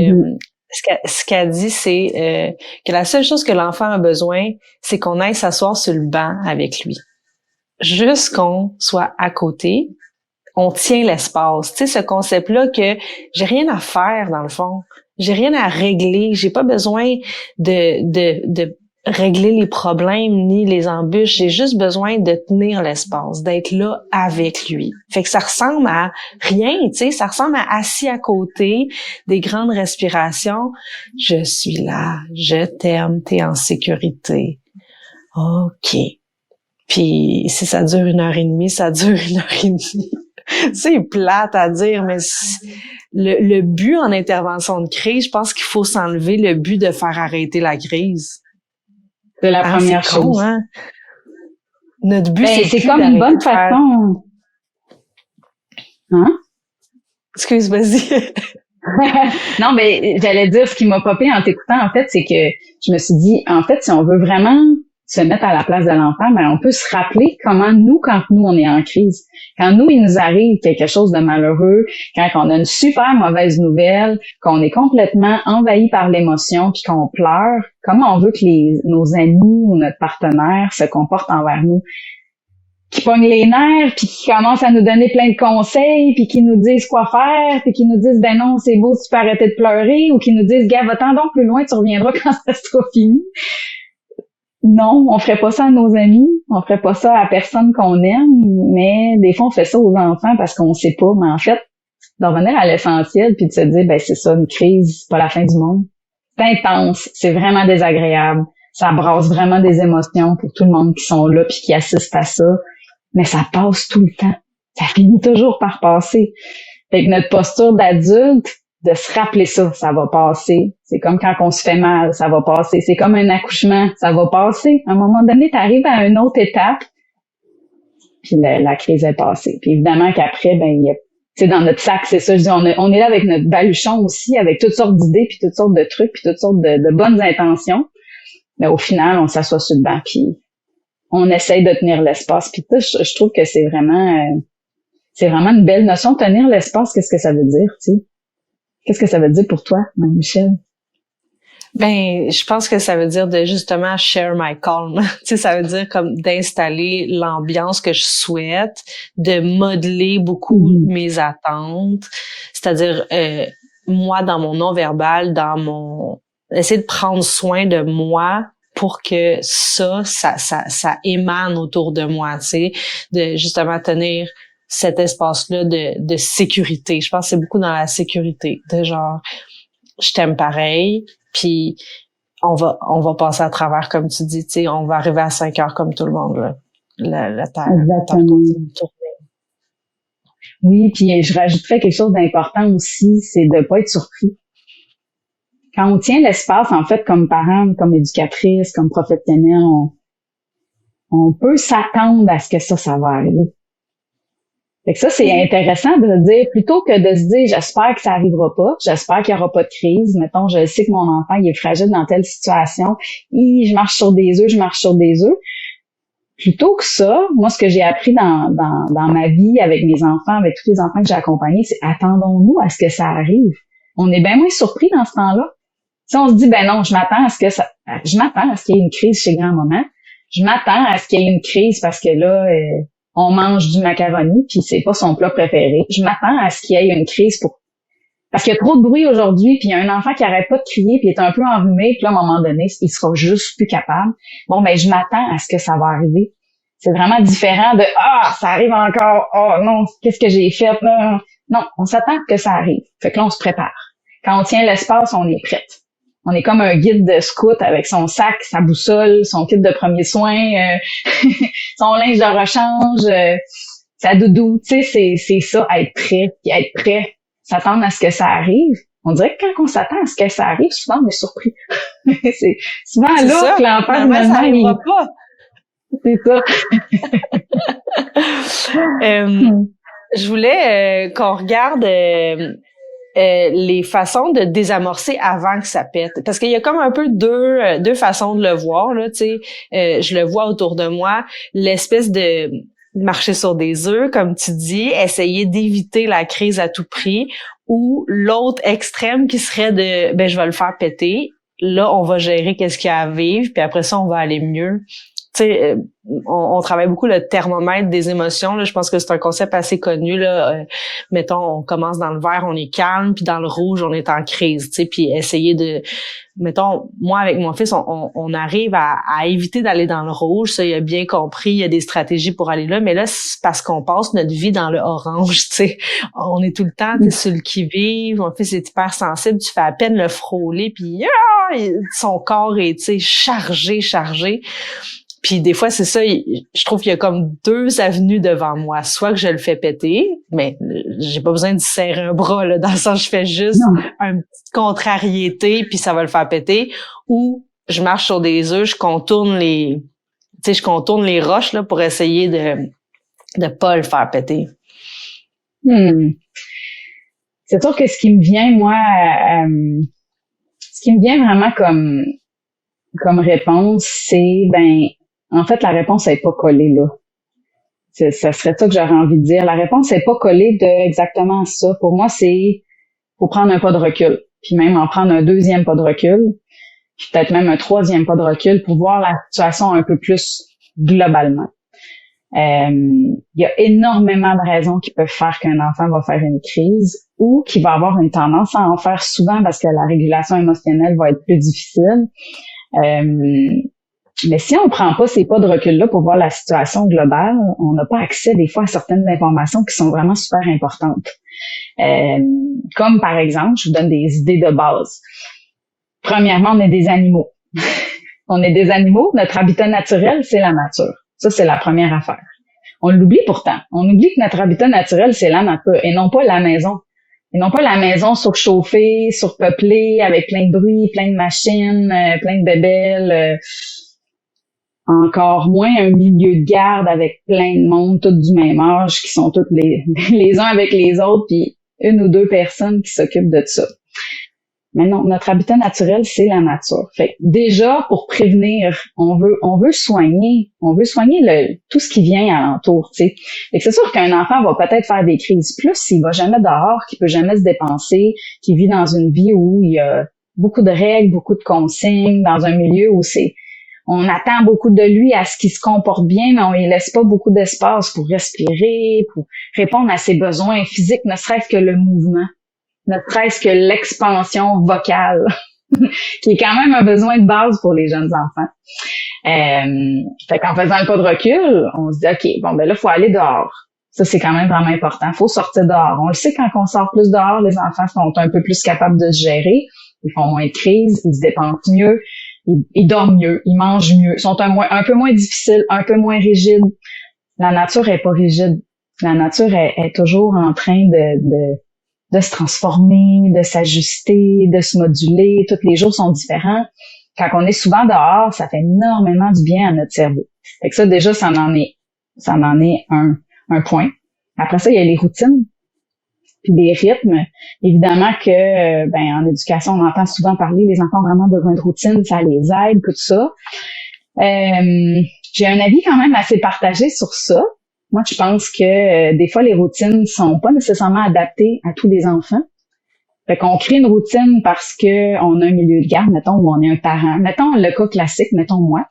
ce qu'elle dit, c'est que la seule chose que l'enfant a besoin, c'est qu'on aille s'asseoir sur le banc avec lui. Juste qu'on soit à côté, on tient l'espace. Tu sais, ce concept-là que j'ai rien à faire, dans le fond. J'ai rien à régler. J'ai pas besoin de régler les problèmes ni les embûches. J'ai juste besoin de tenir l'espace, d'être là avec lui. Fait que ça ressemble à rien, tu sais. Ça ressemble à assis à côté, des grandes respirations. Je suis là. Je t'aime. T'es en sécurité. OK. Puis si ça dure 1h30, ça dure 1h30. C'est plate à dire, mais le but en intervention de crise, je pense qu'il faut s'enlever le but de faire arrêter la crise. C'est la première chose. Con, hein? Notre but, c'est comme une bonne façon. Hein? Excuse, vas-y. Non, mais j'allais dire, ce qui m'a popé en t'écoutant, en fait, c'est que je me suis dit, en fait, si on veut vraiment se mettre à la place de l'enfant, ben, on peut se rappeler comment quand nous, on est en crise. Quand nous, il nous arrive quelque chose de malheureux, quand on a une super mauvaise nouvelle, qu'on est complètement envahi par l'émotion puis qu'on pleure, comment on veut que nos amis ou notre partenaire se comportent envers nous? Qui pognent les nerfs, puis qui commencent à nous donner plein de conseils, puis qui nous disent quoi faire, puis qui nous disent ben non, c'est beau, tu peux arrêter de pleurer, ou qui nous disent gars, va-t'en donc plus loin, tu reviendras quand ça sera fini. Non, on ferait pas ça à nos amis, on ferait pas ça à personne qu'on aime, mais des fois on fait ça aux enfants parce qu'on sait pas, mais en fait, de revenir à l'essentiel puis de se dire ben c'est ça, une crise, c'est pas la fin du monde. C'est intense, c'est vraiment désagréable, ça brasse vraiment des émotions pour tout le monde qui sont là puis qui assistent à ça. Mais ça passe tout le temps. Ça finit toujours par passer. Fait que notre posture d'adulte, de se rappeler ça va passer. C'est comme quand on se fait mal, ça va passer. C'est comme un accouchement, ça va passer. À un moment donné, t'arrives à une autre étape, puis la crise est passée. Puis évidemment qu'après, ben, c'est dans notre sac, c'est ça. Je dis, on est là avec notre baluchon aussi, avec toutes sortes d'idées, puis toutes sortes de trucs, puis toutes sortes de bonnes intentions. Mais au final, on s'assoit sur le banc, puis on essaye de tenir l'espace. Puis je trouve que c'est vraiment une belle notion. Tenir l'espace, qu'est-ce que ça veut dire, tu sais? Qu'est-ce que ça veut dire pour toi, Marie-Michel? Ben, je pense que ça veut dire de justement share my calm. Tu sais, ça veut dire comme d'installer l'ambiance que je souhaite, de modeler beaucoup mes attentes. C'est-à-dire, moi, dans mon non-verbal, essayer de prendre soin de moi pour que ça émane autour de moi, tu sais, de justement tenir cet espace-là de sécurité. Je pense que c'est beaucoup dans la sécurité, de genre, je t'aime pareil, puis on va passer à travers, comme tu dis, tu sais, on va arriver à 5 heures comme tout le monde, là. La terre continue de tourner. Oui, puis je rajouterais quelque chose d'important aussi, c'est de pas être surpris. Quand on tient l'espace, en fait, comme parent, comme éducatrice, comme professionnel, on peut s'attendre à ce que ça va arriver. Fait que ça, c'est intéressant de dire, plutôt que de se dire, j'espère que ça arrivera pas, j'espère qu'il y aura pas de crise. Mettons, je sais que mon enfant, il est fragile dans telle situation, je marche sur des œufs. Plutôt que ça, moi, ce que j'ai appris dans ma vie avec mes enfants, avec tous les enfants que j'ai accompagnés, c'est attendons-nous à ce que ça arrive. On est bien moins surpris dans ce temps-là. Si on se dit, ben non, je m'attends à ce qu'il y ait une crise chez grand-maman. Je m'attends à ce qu'il y ait une crise parce que là, on mange du macaroni puis c'est pas son plat préféré. Je m'attends à ce qu'il y ait une crise parce qu'il y a trop de bruit aujourd'hui puis il y a un enfant qui arrête pas de crier puis est un peu enrhumé puis là, à un moment donné, il sera juste plus capable. Bon, ben, je m'attends à ce que ça va arriver. C'est vraiment différent de, ça arrive encore. Oh non, qu'est-ce que j'ai fait? Non, on s'attend que ça arrive. Fait que là, on se prépare. Quand on tient l'espace, on est prête. On est comme un guide de scout avec son sac, sa boussole, son kit de premiers soins, son linge de rechange, sa doudou. Tu sais, c'est ça, être prêt. Puis être prêt, s'attendre à ce que ça arrive. On dirait que quand on s'attend à ce que ça arrive, souvent on est surpris. C'est souvent là ça, que l'enfant ça arrivera pas. C'est ça. Je voulais qu'on regarde les façons de désamorcer avant que ça pète. Parce qu'il y a comme un peu deux façons de le voir, là, tu sais. Je le vois autour de moi, l'espèce de marcher sur des œufs, comme tu dis, essayer d'éviter la crise à tout prix, ou l'autre extrême qui serait de, ben, je vais le faire péter. Là, on va gérer qu'est-ce qu'il y a à vivre, puis après ça, on va aller mieux. Tu sais, on travaille beaucoup le thermomètre des émotions. Là, je pense que c'est un concept assez connu. Là, mettons, on commence dans le vert, on est calme, puis dans le rouge, on est en crise. Tu sais, puis essayer de, mettons, moi avec mon fils, on arrive à éviter d'aller dans le rouge. Ça, il a bien compris. Il y a des stratégies pour aller là, mais là, c'est parce qu'on passe notre vie dans le orange. Tu sais, on est tout le temps sur le qui-vive. Mon fils est hyper sensible. Tu fais à peine le frôler, puis son corps est, tu sais, chargé. Puis des fois, c'est ça, je trouve qu'il y a comme deux avenues devant moi. Soit que je le fais péter, mais j'ai pas besoin de serrer un bras, là, dans le sens je fais juste une petite contrariété, puis ça va le faire péter. Ou je marche sur des œufs, je contourne les roches là pour essayer de pas le faire péter. C'est sûr que ce qui me vient, moi, ce qui me vient vraiment comme réponse, c'est, en fait, la réponse n'est pas collée là. Ça serait ça que j'aurais envie de dire. La réponse n'est pas collée de exactement ça. Pour moi, faut prendre un pas de recul, puis même en prendre un deuxième pas de recul, puis peut-être même un troisième pas de recul pour voir la situation un peu plus globalement. Il y a énormément de raisons qui peuvent faire qu'un enfant va faire une crise ou qui va avoir une tendance à en faire souvent parce que la régulation émotionnelle va être plus difficile. Mais si on prend pas ces pas de recul-là pour voir la situation globale, on n'a pas accès des fois à certaines informations qui sont vraiment super importantes. Comme par exemple, je vous donne des idées de base. Premièrement, on est des animaux. On est des animaux, notre habitat naturel, c'est la nature. Ça, c'est la première affaire. On l'oublie pourtant. On oublie que notre habitat naturel, c'est la nature et non pas la maison. Et non pas la maison surchauffée, surpeuplée, avec plein de bruit, plein de machines, plein de bébelles. Encore moins un milieu de garde avec plein de monde, tous du même âge, qui sont tous les uns avec les autres, puis une ou deux personnes qui s'occupent de ça. Mais non, notre habitat naturel, c'est la nature. Fait que déjà, pour prévenir, on veut soigner tout ce qui vient alentour, tu sais. Fait que c'est sûr qu'un enfant va peut-être faire des crises plus s'il va jamais dehors, qu'il peut jamais se dépenser, qu'il vit dans une vie où il y a beaucoup de règles, beaucoup de consignes, dans un milieu où on attend beaucoup de lui à ce qu'il se comporte bien, mais on lui laisse pas beaucoup d'espace pour respirer, pour répondre à ses besoins physiques, ne serait-ce que le mouvement. Ne serait-ce que l'expansion vocale, qui est quand même un besoin de base pour les jeunes enfants. Fait qu'en faisant le pas de recul, on se dit, OK, là, faut aller dehors. Ça, c'est quand même vraiment important. Faut sortir dehors. On le sait, quand on sort plus dehors, les enfants sont un peu plus capables de se gérer. Ils font moins de crises, ils se dépensent mieux, ils dorment mieux, ils mangent mieux, ils sont un peu moins difficiles, un peu moins rigides. La nature est pas rigide. La nature est toujours en train de se transformer, de s'ajuster, de se moduler. Tous les jours sont différents. Quand on est souvent dehors, ça fait énormément du bien à notre cerveau. Fait que ça, déjà, ça en est un point. Après ça, il y a les routines, puis les rythmes. Évidemment que, en éducation, on entend souvent parler, les enfants ont vraiment besoin de routine, ça les aide, tout ça. J'ai un avis quand même assez partagé sur ça. Moi, je pense que des fois, les routines sont pas nécessairement adaptées à tous les enfants. Fait qu'on crée une routine parce que on a un milieu de garde, mettons, où on est un parent. Mettons le cas classique, mettons moi.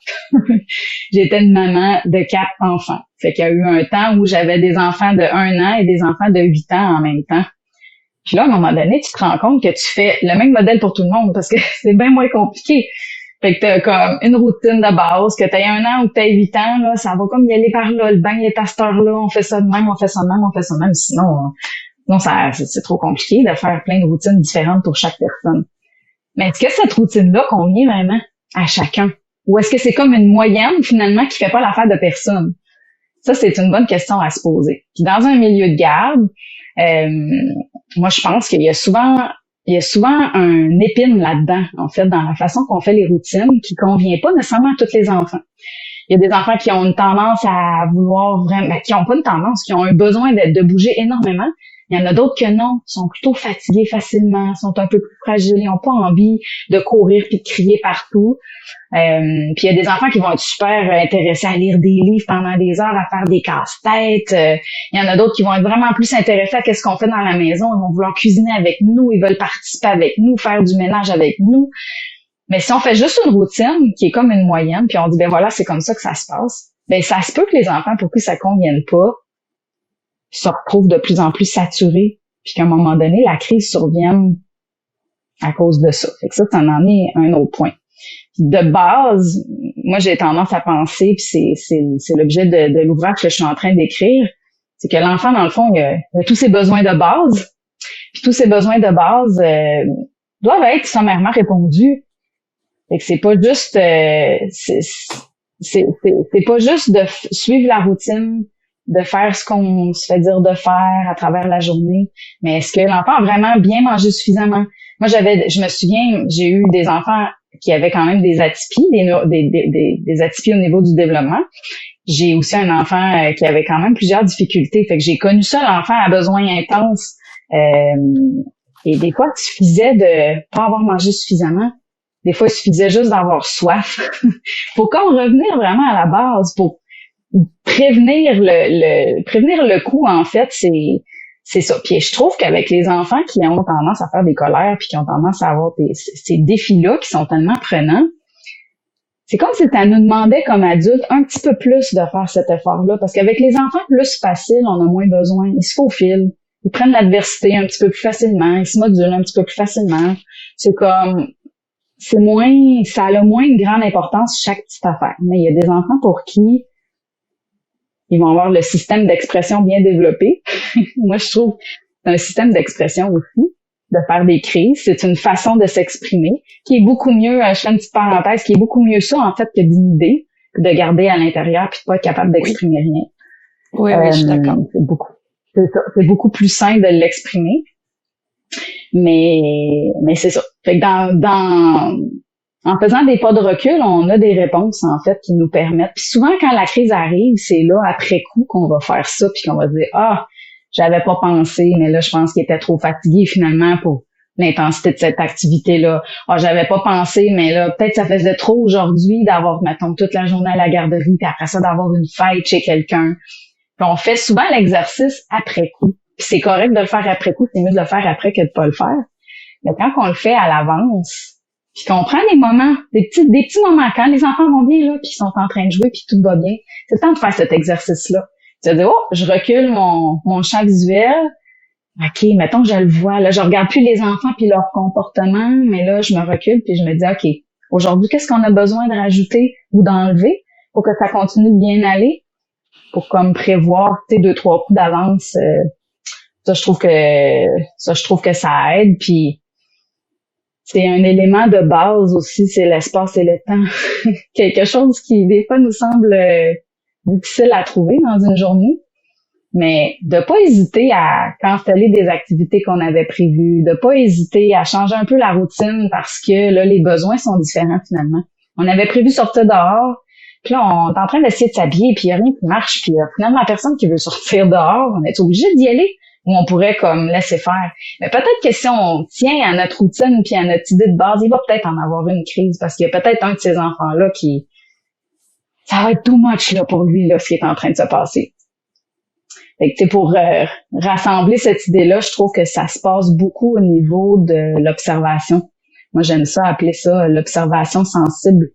J'étais une maman de 4 enfants. Fait qu'il y a eu un temps où j'avais des enfants de 1 an et des enfants de 8 ans en même temps. Puis là, à un moment donné, tu te rends compte que tu fais le même modèle pour tout le monde parce que c'est bien moins compliqué. Fait que t'as comme une routine de base, que t'aies 1 an ou que t'aies 8 ans, là, ça va comme y aller par là, le bain est à cette heure-là, on fait ça de même, on fait ça de même, on fait ça de même, sinon c'est trop compliqué de faire plein de routines différentes pour chaque personne. Mais est-ce que cette routine-là convient vraiment à chacun? Ou est-ce que c'est comme une moyenne, finalement, qui fait pas l'affaire de personne? Ça, c'est une bonne question à se poser. Puis dans un milieu de garde, moi, je pense qu'il y a souvent un épine là-dedans, en fait, dans la façon qu'on fait les routines, qui convient pas nécessairement à tous les enfants. Il y a des enfants qui ont une tendance à vouloir vraiment, qui ont pas une tendance, qui ont un besoin de bouger énormément. Il y en a d'autres que non, sont plutôt fatigués facilement, sont un peu plus fragiles, ils n'ont pas envie de courir puis de crier partout. Puis il y a des enfants qui vont être super intéressés à lire des livres pendant des heures, à faire des casse-têtes. Il y en a d'autres qui vont être vraiment plus intéressés à ce qu'on fait dans la maison. Ils vont vouloir cuisiner avec nous, ils veulent participer avec nous, faire du ménage avec nous. Mais si on fait juste une routine qui est comme une moyenne, puis on dit voilà, c'est comme ça que ça se passe, ça se peut que les enfants pour qui ça convienne pas se retrouvent de plus en plus saturés, puis qu'à un moment donné, la crise survienne à cause de ça. Fait que ça en est un autre point. De base, moi, j'ai tendance à penser, puis c'est l'objet de l'ouvrage que je suis en train d'écrire, c'est que l'enfant, dans le fond, il a tous ses besoins de base, puis tous ses besoins de base doivent être sommairement répondus. Fait que c'est pas juste... c'est pas juste de suivre la routine, de faire ce qu'on se fait dire de faire à travers la journée, mais est-ce que l'enfant a vraiment bien mangé suffisamment? Moi, je me souviens, j'ai eu des enfants qui avaient quand même des atypies, des atypies au niveau du développement. J'ai aussi un enfant qui avait quand même plusieurs difficultés. Fait que j'ai connu ça, l'enfant à besoins intenses. Et des fois, il suffisait de pas avoir mangé suffisamment. Des fois, il suffisait juste d'avoir soif. Faut comme revenir vraiment à la base pour prévenir le coup, en fait, c'est ça. Puis je trouve qu'avec les enfants qui ont tendance à faire des colères puis qui ont tendance à avoir ces défis-là qui sont tellement prenants, c'est comme si ça nous demandait comme adultes un petit peu plus de faire cet effort-là. Parce qu'avec les enfants plus faciles, on a moins besoin. Ils se faufilent. Ils prennent l'adversité un petit peu plus facilement. Ils se modulent un petit peu plus facilement. Ça a moins une grande importance chaque petite affaire. Mais il y a des enfants pour qui ils vont avoir le système d'expression bien développé. Moi, je trouve que c'est un système d'expression aussi, de faire des crises. C'est une façon de s'exprimer qui est beaucoup mieux, je fais une petite parenthèse, qui est beaucoup mieux ça, en fait, que d'idée, que de garder à l'intérieur puis de pas être capable d'exprimer rien. Oui, je suis d'accord. C'est beaucoup plus sain de l'exprimer. Mais c'est ça. Fait que en faisant des pas de recul, on a des réponses, en fait, qui nous permettent. Puis souvent, quand la crise arrive, c'est là, après coup, qu'on va faire ça, puis qu'on va dire, j'avais pas pensé, mais là, je pense qu'il était trop fatigué, finalement, pour l'intensité de cette activité-là. J'avais pas pensé, mais là, peut-être ça faisait trop aujourd'hui d'avoir, mettons, toute la journée à la garderie, puis après ça, d'avoir une fête chez quelqu'un. Puis on fait souvent l'exercice après coup. Puis c'est correct de le faire après coup, c'est mieux de le faire après que de pas le faire. Mais quand on le fait à l'avance, puis qu'on prend des moments, des petits moments, quand les enfants vont bien, là, puis ils sont en train de jouer, puis tout va bien, c'est le temps de faire cet exercice-là. Tu vas dire, je recule mon champ visuel. OK, mettons que je le vois. Là, je regarde plus les enfants puis leur comportement, mais là, je me recule puis je me dis, OK, aujourd'hui, qu'est-ce qu'on a besoin de rajouter ou d'enlever pour que ça continue de bien aller? Pour comme prévoir, 2-3 coups d'avance. Ça, je trouve que ça aide. Puis c'est un élément de base aussi, c'est l'espace et le temps. Quelque chose qui, des fois, nous semble difficile à trouver dans une journée. Mais de pas hésiter à canceller des activités qu'on avait prévues, de pas hésiter à changer un peu la routine parce que là, les besoins sont différents finalement. On avait prévu sortir dehors, puis là, on est en train d'essayer de s'habiller, puis il n'y a rien qui marche, puis finalement, personne qui veut sortir dehors, on est obligé d'y aller. Où on pourrait comme laisser faire. Mais peut-être que si on tient à notre routine puis à notre idée de base, il va peut-être en avoir une crise parce qu'il y a peut-être un de ces enfants-là ça va être too much là pour lui là ce qui est en train de se passer. Fait que pour rassembler cette idée-là, je trouve que ça se passe beaucoup au niveau de l'observation. Moi, j'aime ça appeler ça l'observation sensible.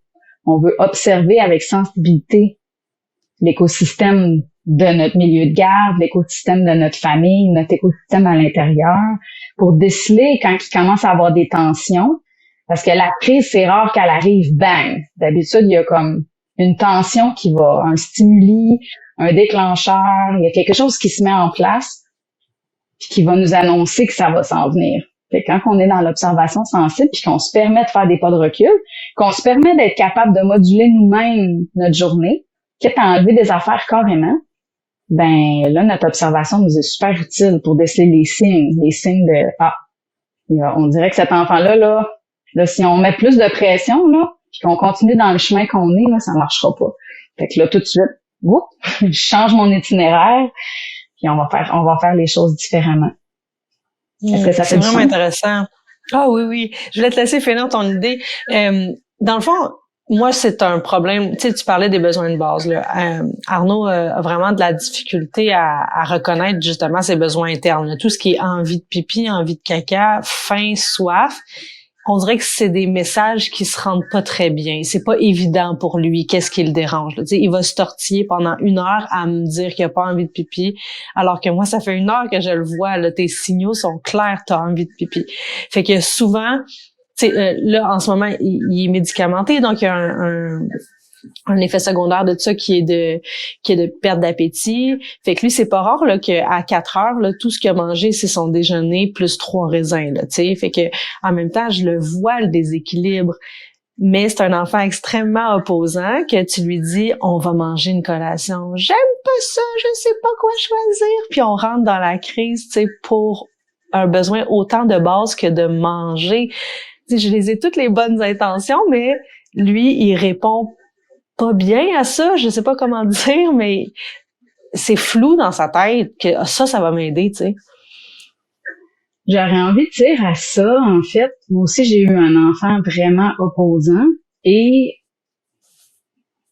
On veut observer avec sensibilité l'écosystème de notre milieu de garde, l'écosystème de notre famille, notre écosystème à l'intérieur, pour déceler quand il commence à avoir des tensions. Parce que la crise, c'est rare qu'elle arrive, bang! D'habitude, il y a comme une tension un stimuli, un déclencheur, il y a quelque chose qui se met en place puis qui va nous annoncer que ça va s'en venir. Fait que quand on est dans l'observation sensible puis qu'on se permet de faire des pas de recul, qu'on se permet d'être capable de moduler nous-mêmes notre journée, quitte à enlever des affaires carrément, ben là, notre observation nous est super utile pour déceler les signes de on dirait que cet enfant-là, là, si on met plus de pression, là, puis qu'on continue dans le chemin qu'on est, là, ça marchera pas. Fait que là, tout de suite, je change mon itinéraire, puis on va faire les choses différemment. Est-ce que ça fait du sens? C'est vraiment intéressant. Ah oui. Je voulais te laisser finir ton idée. Dans le fond, moi, c'est un problème. Tu sais, tu parlais des besoins de base, là. Arnaud a vraiment de la difficulté à reconnaître justement ses besoins internes, là. Tout ce qui est envie de pipi, envie de caca, faim, soif. On dirait que c'est des messages qui se rendent pas très bien. C'est pas évident pour lui. Qu'est-ce qui le dérange? Tu sais, il va se tortiller pendant 1 heure à me dire qu'il a pas envie de pipi, alors que moi, ça fait 1 heure que je le vois. Là, tes signaux sont clairs. T'as envie de pipi. Fait que souvent, tu sais, là, en ce moment, il est médicamenté, donc il y a un effet secondaire de ça qui est de perte d'appétit. Fait que lui, c'est pas rare là qu'à 4 heures, là, tout ce qu'il a mangé, c'est son déjeuner plus 3 raisins, là, tu sais. Fait que en même temps, je le vois, le déséquilibre. mais c'est un enfant extrêmement opposant que tu lui dis « on va manger une collation ». « J'aime pas ça, je sais pas quoi choisir ». Puis on rentre dans la crise, tu sais, pour un besoin autant de base que de manger. Tu sais, je les ai toutes les bonnes intentions, mais lui, il répond pas bien à ça, je sais pas comment dire, mais c'est flou dans sa tête que ça va m'aider, tu sais. J'aurais envie de dire à ça, en fait, moi aussi j'ai eu un enfant vraiment opposant et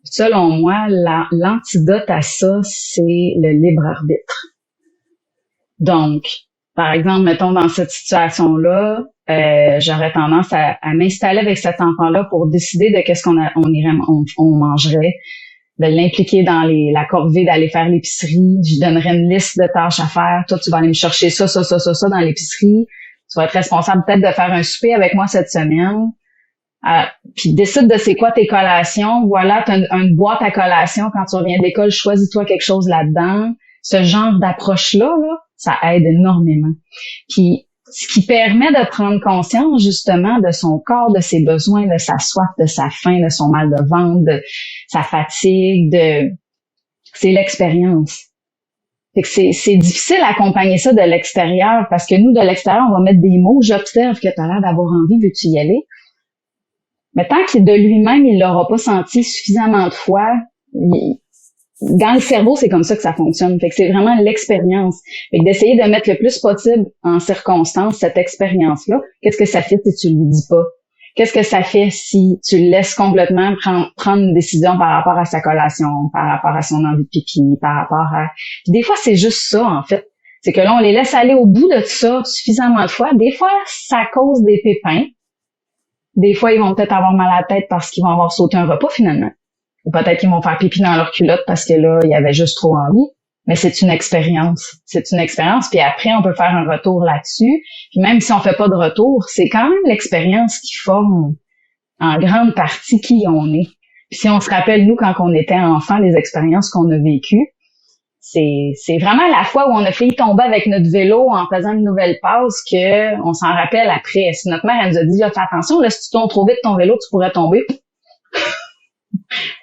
selon moi, l'antidote à ça, c'est le libre arbitre. Donc, par exemple, mettons dans cette situation-là, j'aurais tendance à m'installer avec cet enfant-là pour décider de qu'est-ce on mangerait, de l'impliquer dans la corvée d'aller faire l'épicerie. Je lui donnerais une liste de tâches à faire. Toi, tu vas aller me chercher ça dans l'épicerie. Tu vas être responsable peut-être de faire un souper avec moi cette semaine. Puis décide de c'est quoi tes collations. Voilà, t'as une boîte à collations. Quand tu reviens d'école, choisis-toi quelque chose là-dedans. Ce genre d'approche-là, ça aide énormément. Puis ce qui permet de prendre conscience justement de son corps, de ses besoins, de sa soif, de sa faim, de son mal de ventre, de sa fatigue, c'est l'expérience. Fait que c'est difficile à accompagner ça de l'extérieur parce que nous, de l'extérieur, on va mettre des mots, j'observe que tu as l'air d'avoir envie, veux-tu y aller? Mais tant que de lui-même, il l'aura pas senti suffisamment de fois, dans le cerveau, c'est comme ça que ça fonctionne. Fait que c'est vraiment l'expérience. Fait que d'essayer de mettre le plus possible en circonstance cette expérience-là. Qu'est-ce que ça fait si tu lui dis pas? Qu'est-ce que ça fait si tu le laisses complètement prendre une décision par rapport à sa collation, par rapport à son envie de pipi, par rapport à... Puis des fois, c'est juste ça, en fait. C'est que là, on les laisse aller au bout de ça suffisamment de fois. Des fois, ça cause des pépins. Des fois, ils vont peut-être avoir mal à la tête parce qu'ils vont avoir sauté un repas, finalement. Ou peut-être qu'ils vont faire pipi dans leur culotte parce que là, il y avait juste trop envie. Mais c'est une expérience. C'est une expérience. Puis après, on peut faire un retour là-dessus. Puis même si on fait pas de retour, c'est quand même l'expérience qui forme en grande partie qui on est. Puis si on se rappelle, nous, quand on était enfant, les expériences qu'on a vécues, c'est vraiment la fois où on a failli tomber avec notre vélo en faisant une nouvelle passe que on s'en rappelle après. Si notre mère, elle nous a dit, là, fais attention, là, si tu tombes trop vite ton vélo, tu pourrais tomber.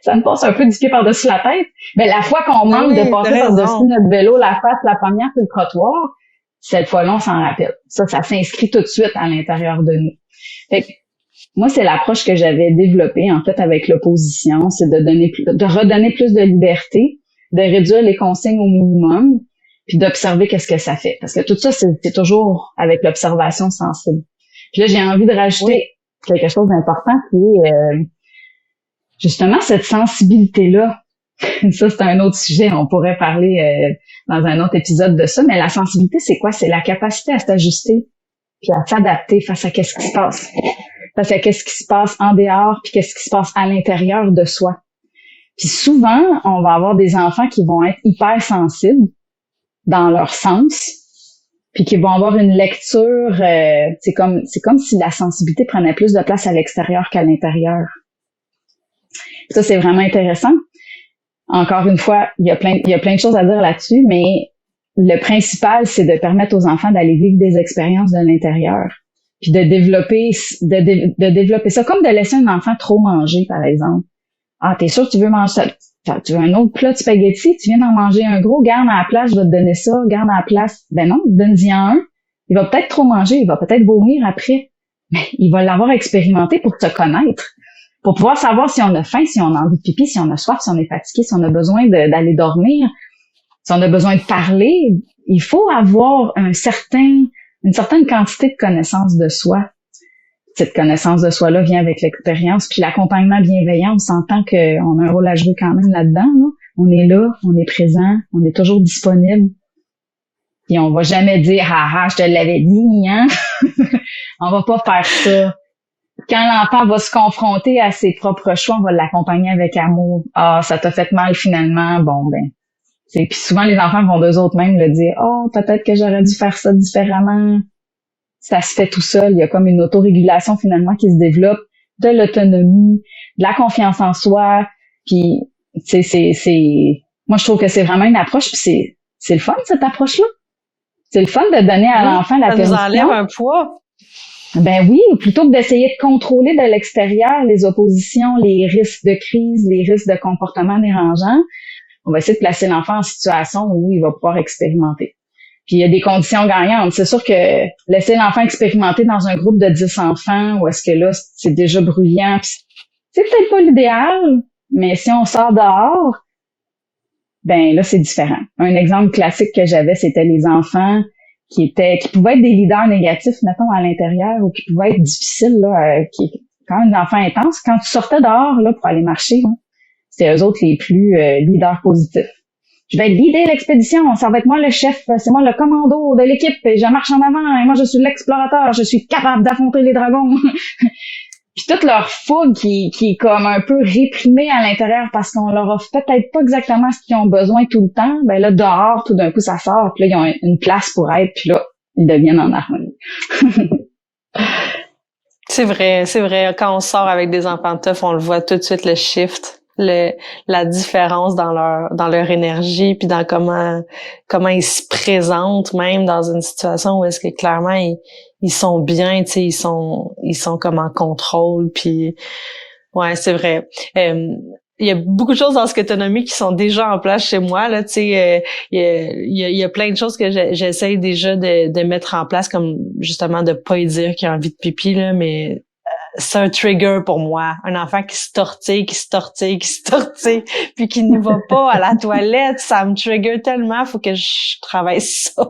Ça me passe un peu du pied par-dessus la tête. Mais la fois qu'on manque de passer par-dessus notre vélo, la face, la première sur le trottoir, cette fois-là, on s'en rappelle. Ça s'inscrit tout de suite à l'intérieur de nous. Fait que, moi, c'est l'approche que j'avais développée, en fait, avec l'opposition, c'est de redonner plus de liberté, de réduire les consignes au minimum, puis d'observer qu'est-ce que ça fait. Parce que tout ça, c'est toujours avec l'observation sensible. Puis là, j'ai envie de rajouter quelque chose d'important qui est justement cette sensibilité-là. Ça, c'est un autre sujet. On pourrait parler dans un autre épisode de ça, mais la sensibilité, c'est quoi? C'est la capacité à s'ajuster puis à s'adapter face à qu'est-ce qui se passe. Face à qu'est-ce qui se passe en dehors puis qu'est-ce qui se passe à l'intérieur de soi. Puis souvent, on va avoir des enfants qui vont être hyper sensibles dans leur sens puis qui vont avoir une lecture, c'est comme si la sensibilité prenait plus de place à l'extérieur qu'à l'intérieur. Ça, c'est vraiment intéressant. Encore une fois, il y a plein de choses à dire là-dessus, mais le principal, c'est de permettre aux enfants d'aller vivre des expériences de l'intérieur, puis de développer ça, comme de laisser un enfant trop manger, par exemple. Ah, t'es sûr que tu veux manger ça? Tu veux un autre plat de spaghetti? Tu viens d'en manger un gros? Garde à la place, je vais te donner ça. Garde à la place. Ben non, donne-y un. Il va peut-être trop manger, il va peut-être vomir après, mais il va l'avoir expérimenté pour te connaître. Pour pouvoir savoir si on a faim, si on a envie de pipi, si on a soif, si on est fatigué, si on a besoin d'aller dormir, si on a besoin de parler, il faut avoir une certaine quantité de connaissance de soi. Cette connaissance de soi-là vient avec l'expérience, puis l'accompagnement bienveillant, on s'entend qu'on a un rôle à jouer quand même là-dedans. Là. On est là, on est présent, on est toujours disponible. Puis on va jamais dire « Ah ah, je te l'avais dit, hein? » On va pas faire ça. Quand l'enfant va se confronter à ses propres choix, on va l'accompagner avec amour. « Ah, ça t'a fait mal finalement. » Bon, ben... Puis souvent, les enfants vont d'eux autres mêmes le dire « Oh, peut-être que j'aurais dû faire ça différemment. » Ça se fait tout seul. Il y a comme une autorégulation finalement qui se développe, de l'autonomie, de la confiance en soi. Puis, moi, je trouve que c'est vraiment une approche. Puis c'est le fun, cette approche-là. C'est le fun de donner à l'enfant la permission. Ça nous enlève un poids. Ben oui, plutôt que d'essayer de contrôler de l'extérieur les oppositions, les risques de crise, les risques de comportement dérangeant, on va essayer de placer l'enfant en situation où il va pouvoir expérimenter. Puis il y a des conditions gagnantes. C'est sûr que laisser l'enfant expérimenter dans un groupe de 10 enfants, où est-ce que là, c'est déjà bruyant, c'est peut-être pas l'idéal, mais si on sort dehors, ben là, c'est différent. Un exemple classique que j'avais, c'était les enfants qui pouvaient être des leaders négatifs, mettons, à l'intérieur, ou qui pouvaient être difficiles, là, quand même des enfants intenses. Quand tu sortais dehors, là, pour aller marcher, là, c'était eux autres les plus leaders positifs. Je vais leader l'expédition, ça va être moi le chef, c'est moi le commando de l'équipe, et je marche en avant, et moi je suis l'explorateur, je suis capable d'affronter les dragons. Puis toute leur fougue qui est comme un peu réprimée à l'intérieur parce qu'on leur offre peut-être pas exactement ce qu'ils ont besoin tout le temps, ben là, dehors, tout d'un coup, ça sort, puis là, ils ont une place pour être, puis là, ils deviennent en harmonie. C'est vrai. Quand on sort avec des enfants tough, on le voit tout de suite, le shift, la différence dans leur énergie, puis dans comment ils se présentent, même dans une situation où est-ce que clairement ils sont bien, tu sais, ils sont comme en contrôle, puis ouais, c'est vrai. Il y a beaucoup de choses dans ce que tu as nommé qui sont déjà en place chez moi, là, tu sais, il y a plein de choses que j'essaye déjà de mettre en place, comme justement de pas y dire qu'il a envie de pipi, là, mais c'est un trigger pour moi. Un enfant qui se tortille, puis qui ne va pas à la toilette, ça me trigger tellement, faut que je travaille ça.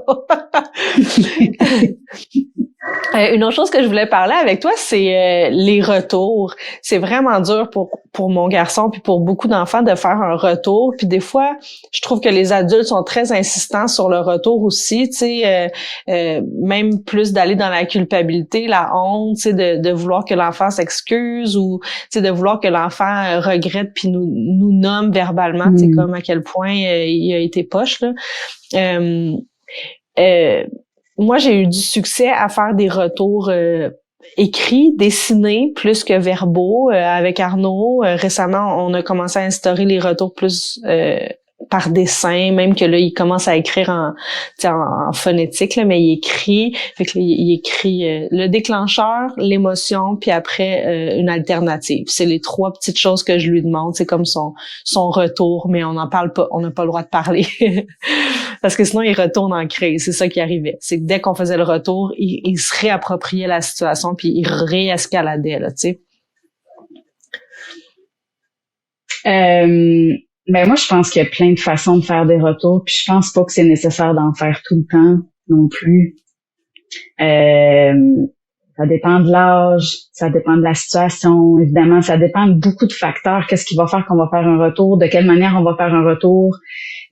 Une autre chose que je voulais parler avec toi, c'est les retours. C'est vraiment dur pour mon garçon puis pour beaucoup d'enfants de faire un retour. Puis des fois, je trouve que les adultes sont très insistants sur le retour aussi. Tu sais, même plus d'aller dans la culpabilité, la honte, tu sais, de vouloir que l'enfant s'excuse ou tu sais de vouloir que l'enfant regrette puis nous nomme verbalement. Tu sais comme à quel point il a été poche là. Moi, j'ai eu du succès à faire des retours écrits, dessinés, plus que verbaux. Avec Arnaud, récemment, on a commencé à instaurer les retours plus par dessin, même que là, il commence à écrire en phonétique, là, mais il écrit. Fait que là, il écrit le déclencheur, l'émotion, puis après une alternative. C'est les 3 petites choses que je lui demande. C'est comme son retour, mais on n'en parle pas. On n'a pas le droit de parler. Parce que sinon, il retourne en crise. C'est ça qui arrivait. C'est que dès qu'on faisait le retour, il se réappropriait la situation, puis il réescaladait, là, tu sais. Ben moi, je pense qu'il y a plein de façons de faire des retours, puis je pense pas que c'est nécessaire d'en faire tout le temps non plus. Ça dépend de l'âge, ça dépend de la situation, évidemment, ça dépend de beaucoup de facteurs. Qu'est-ce qui va faire qu'on va faire un retour, de quelle manière on va faire un retour.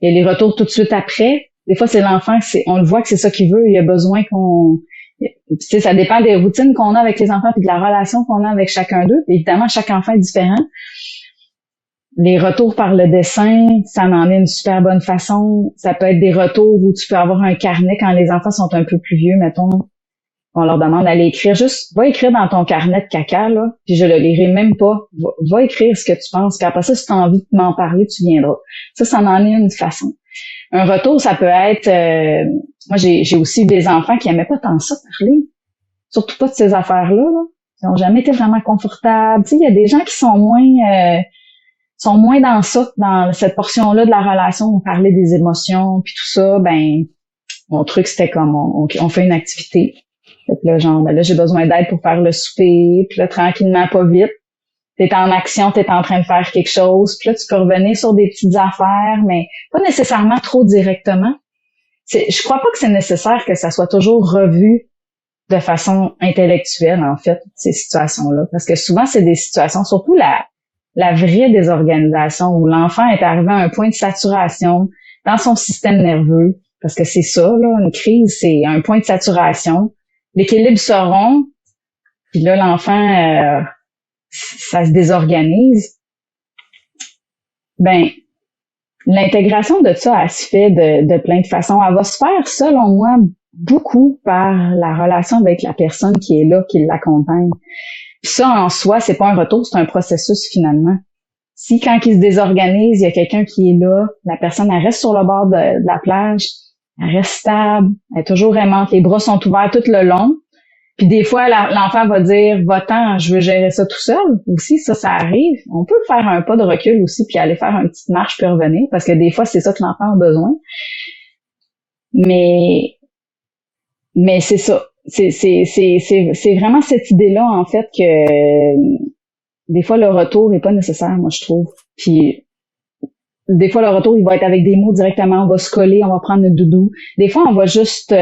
Il y a les retours tout de suite après. Des fois, c'est l'enfant, on le voit que c'est ça qu'il veut, il a besoin qu'on... Tu sais, ça dépend des routines qu'on a avec les enfants puis de la relation qu'on a avec chacun d'eux. Évidemment, chaque enfant est différent. Les retours par le dessin, ça en est une super bonne façon. Ça peut être des retours où tu peux avoir un carnet quand les enfants sont un peu plus vieux, mettons. On leur demande d'aller écrire. Juste, va écrire dans ton carnet de caca, là, puis je le lirai même pas. Va écrire ce que tu penses, puis après ça, si tu as envie de m'en parler, tu viendras. Ça en est une façon. Un retour, ça peut être... moi, j'ai aussi des enfants qui aimaient pas tant ça parler. Surtout pas de ces affaires-là, là. Ils n'ont jamais été vraiment confortables. Tu sais, il y a des gens qui sont moins dans ça, dans cette portion-là de la relation où on parlait des émotions puis tout ça. Ben, mon truc, c'était comme on fait une activité. Fait que là, genre, ben là, j'ai besoin d'aide pour faire le souper. Puis là, tranquillement, pas vite. T'es en action, t'es en train de faire quelque chose. Puis là, tu peux revenir sur des petites affaires, mais pas nécessairement trop directement. Je crois pas que c'est nécessaire que ça soit toujours revu de façon intellectuelle, en fait, ces situations-là. Parce que souvent, c'est des situations, surtout la vraie désorganisation, où l'enfant est arrivé à un point de saturation dans son système nerveux. Parce que c'est ça, là, une crise, c'est un point de saturation. L'équilibre se rompt, puis là, l'enfant, ça se désorganise. Ben, l'intégration de ça, elle se fait de plein de façons. Elle va se faire, selon moi, beaucoup par la relation avec la personne qui est là, qui l'accompagne. Puis ça, en soi, c'est pas un retour, c'est un processus, finalement. Si, quand il se désorganise, il y a quelqu'un qui est là, la personne, elle reste sur le bord de la plage, elle reste stable, elle est toujours aimante, les bras sont ouverts tout le long, Puis des fois, l'enfant va dire, va-t'en, je veux gérer ça tout seul. Aussi, ça arrive. On peut faire un pas de recul aussi, puis aller faire une petite marche, puis revenir, parce que des fois, c'est ça que l'enfant a besoin. Mais c'est ça. C'est vraiment cette idée-là, en fait, que des fois, le retour est pas nécessaire, moi, je trouve. Puis des fois, le retour, il va être avec des mots directement. On va se coller, on va prendre le doudou. Des fois, on va juste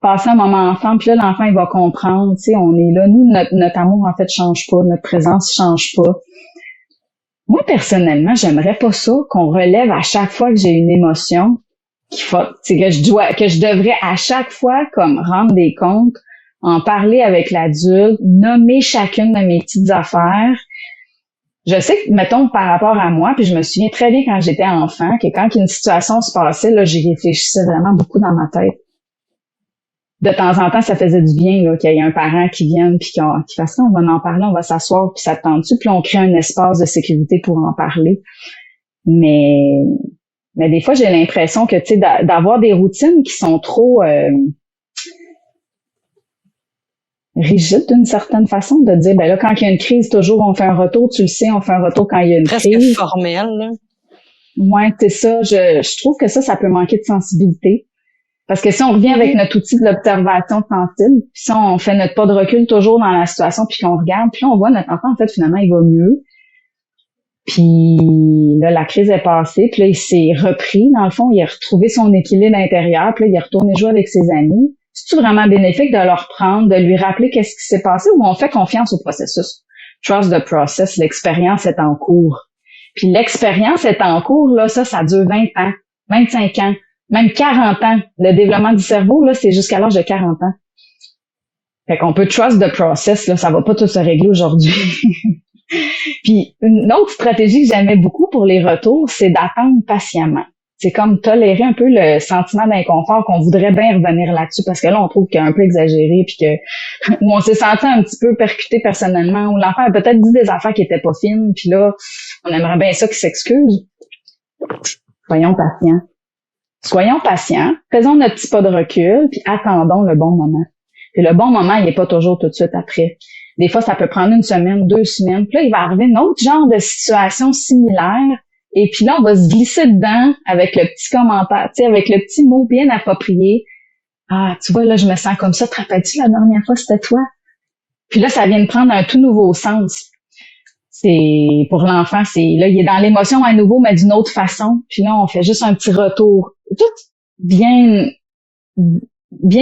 passer un moment enfant, puis là, l'enfant, il va comprendre. Tu sais, on est là. Nous, notre amour, en fait, change pas. Notre présence change pas. Moi, personnellement, j'aimerais pas ça, qu'on relève à chaque fois que j'ai une émotion, c'est que je devrais à chaque fois comme rendre des comptes, en parler avec l'adulte, nommer chacune de mes petites affaires. Je sais que, mettons, par rapport à moi, puis je me souviens très bien quand j'étais enfant, que quand une situation se passait, là, j'y réfléchissais vraiment beaucoup dans ma tête. De temps en temps, ça faisait du bien, là, qu'il y ait un parent qui vienne, puis qui fasse ça, on va en parler, on va s'asseoir, puis ça te tente dessus, puis on crée un espace de sécurité pour en parler. Mais des fois, j'ai l'impression que, tu sais, d'avoir des routines qui sont trop rigides d'une certaine façon, de dire, ben là, quand il y a une crise, toujours on fait un retour, tu le sais, on fait un retour quand il y a une crise. Presque formel, là. Ouais, c'est ça. Je trouve que ça peut manquer de sensibilité. Parce que si on revient avec notre outil de l'observation sensible, puis si on fait notre pas de recul toujours dans la situation, puis qu'on regarde, puis là, on voit notre enfant, en fait, finalement, il va mieux. Puis là, la crise est passée, puis là, il s'est repris, dans le fond, il a retrouvé son équilibre intérieur, puis là, il est retourné jouer avec ses amis. C'est-tu vraiment bénéfique de le reprendre, de lui rappeler qu'est-ce qui s'est passé, ou on fait confiance au processus? Trust the process, l'expérience est en cours. Puis l'expérience est en cours, là, ça dure 20 ans, 25 ans, même 40 ans. Le développement du cerveau, là, c'est jusqu'à l'âge de 40 ans. Fait qu'on peut trust the process, là, ça va pas tout se régler aujourd'hui. Puis une autre stratégie que j'aimais beaucoup pour les retours, c'est d'attendre patiemment. C'est comme tolérer un peu le sentiment d'inconfort qu'on voudrait bien revenir là-dessus, parce que là, on trouve qu'il est un peu exagéré, puis que où on s'est senti un petit peu percuté personnellement, où l'enfant a peut-être dit des affaires qui étaient pas fines, puis là, on aimerait bien ça qu'il s'excuse. Soyons patients, faisons notre petit pas de recul, puis attendons le bon moment. Puis le bon moment, il est pas toujours tout de suite après. Des fois, ça peut prendre 1 semaine, 2 semaines. Puis là, il va arriver un autre genre de situation similaire. Et puis là, on va se glisser dedans avec le petit commentaire, tu sais, avec le petit mot bien approprié. Ah, tu vois, là, je me sens comme ça. Te rappelles-tu la dernière fois, c'était toi? Puis là, ça vient de prendre un tout nouveau sens. C'est, pour l'enfant, là, il est dans l'émotion à nouveau, mais d'une autre façon. Puis là, on fait juste un petit retour. Tout bien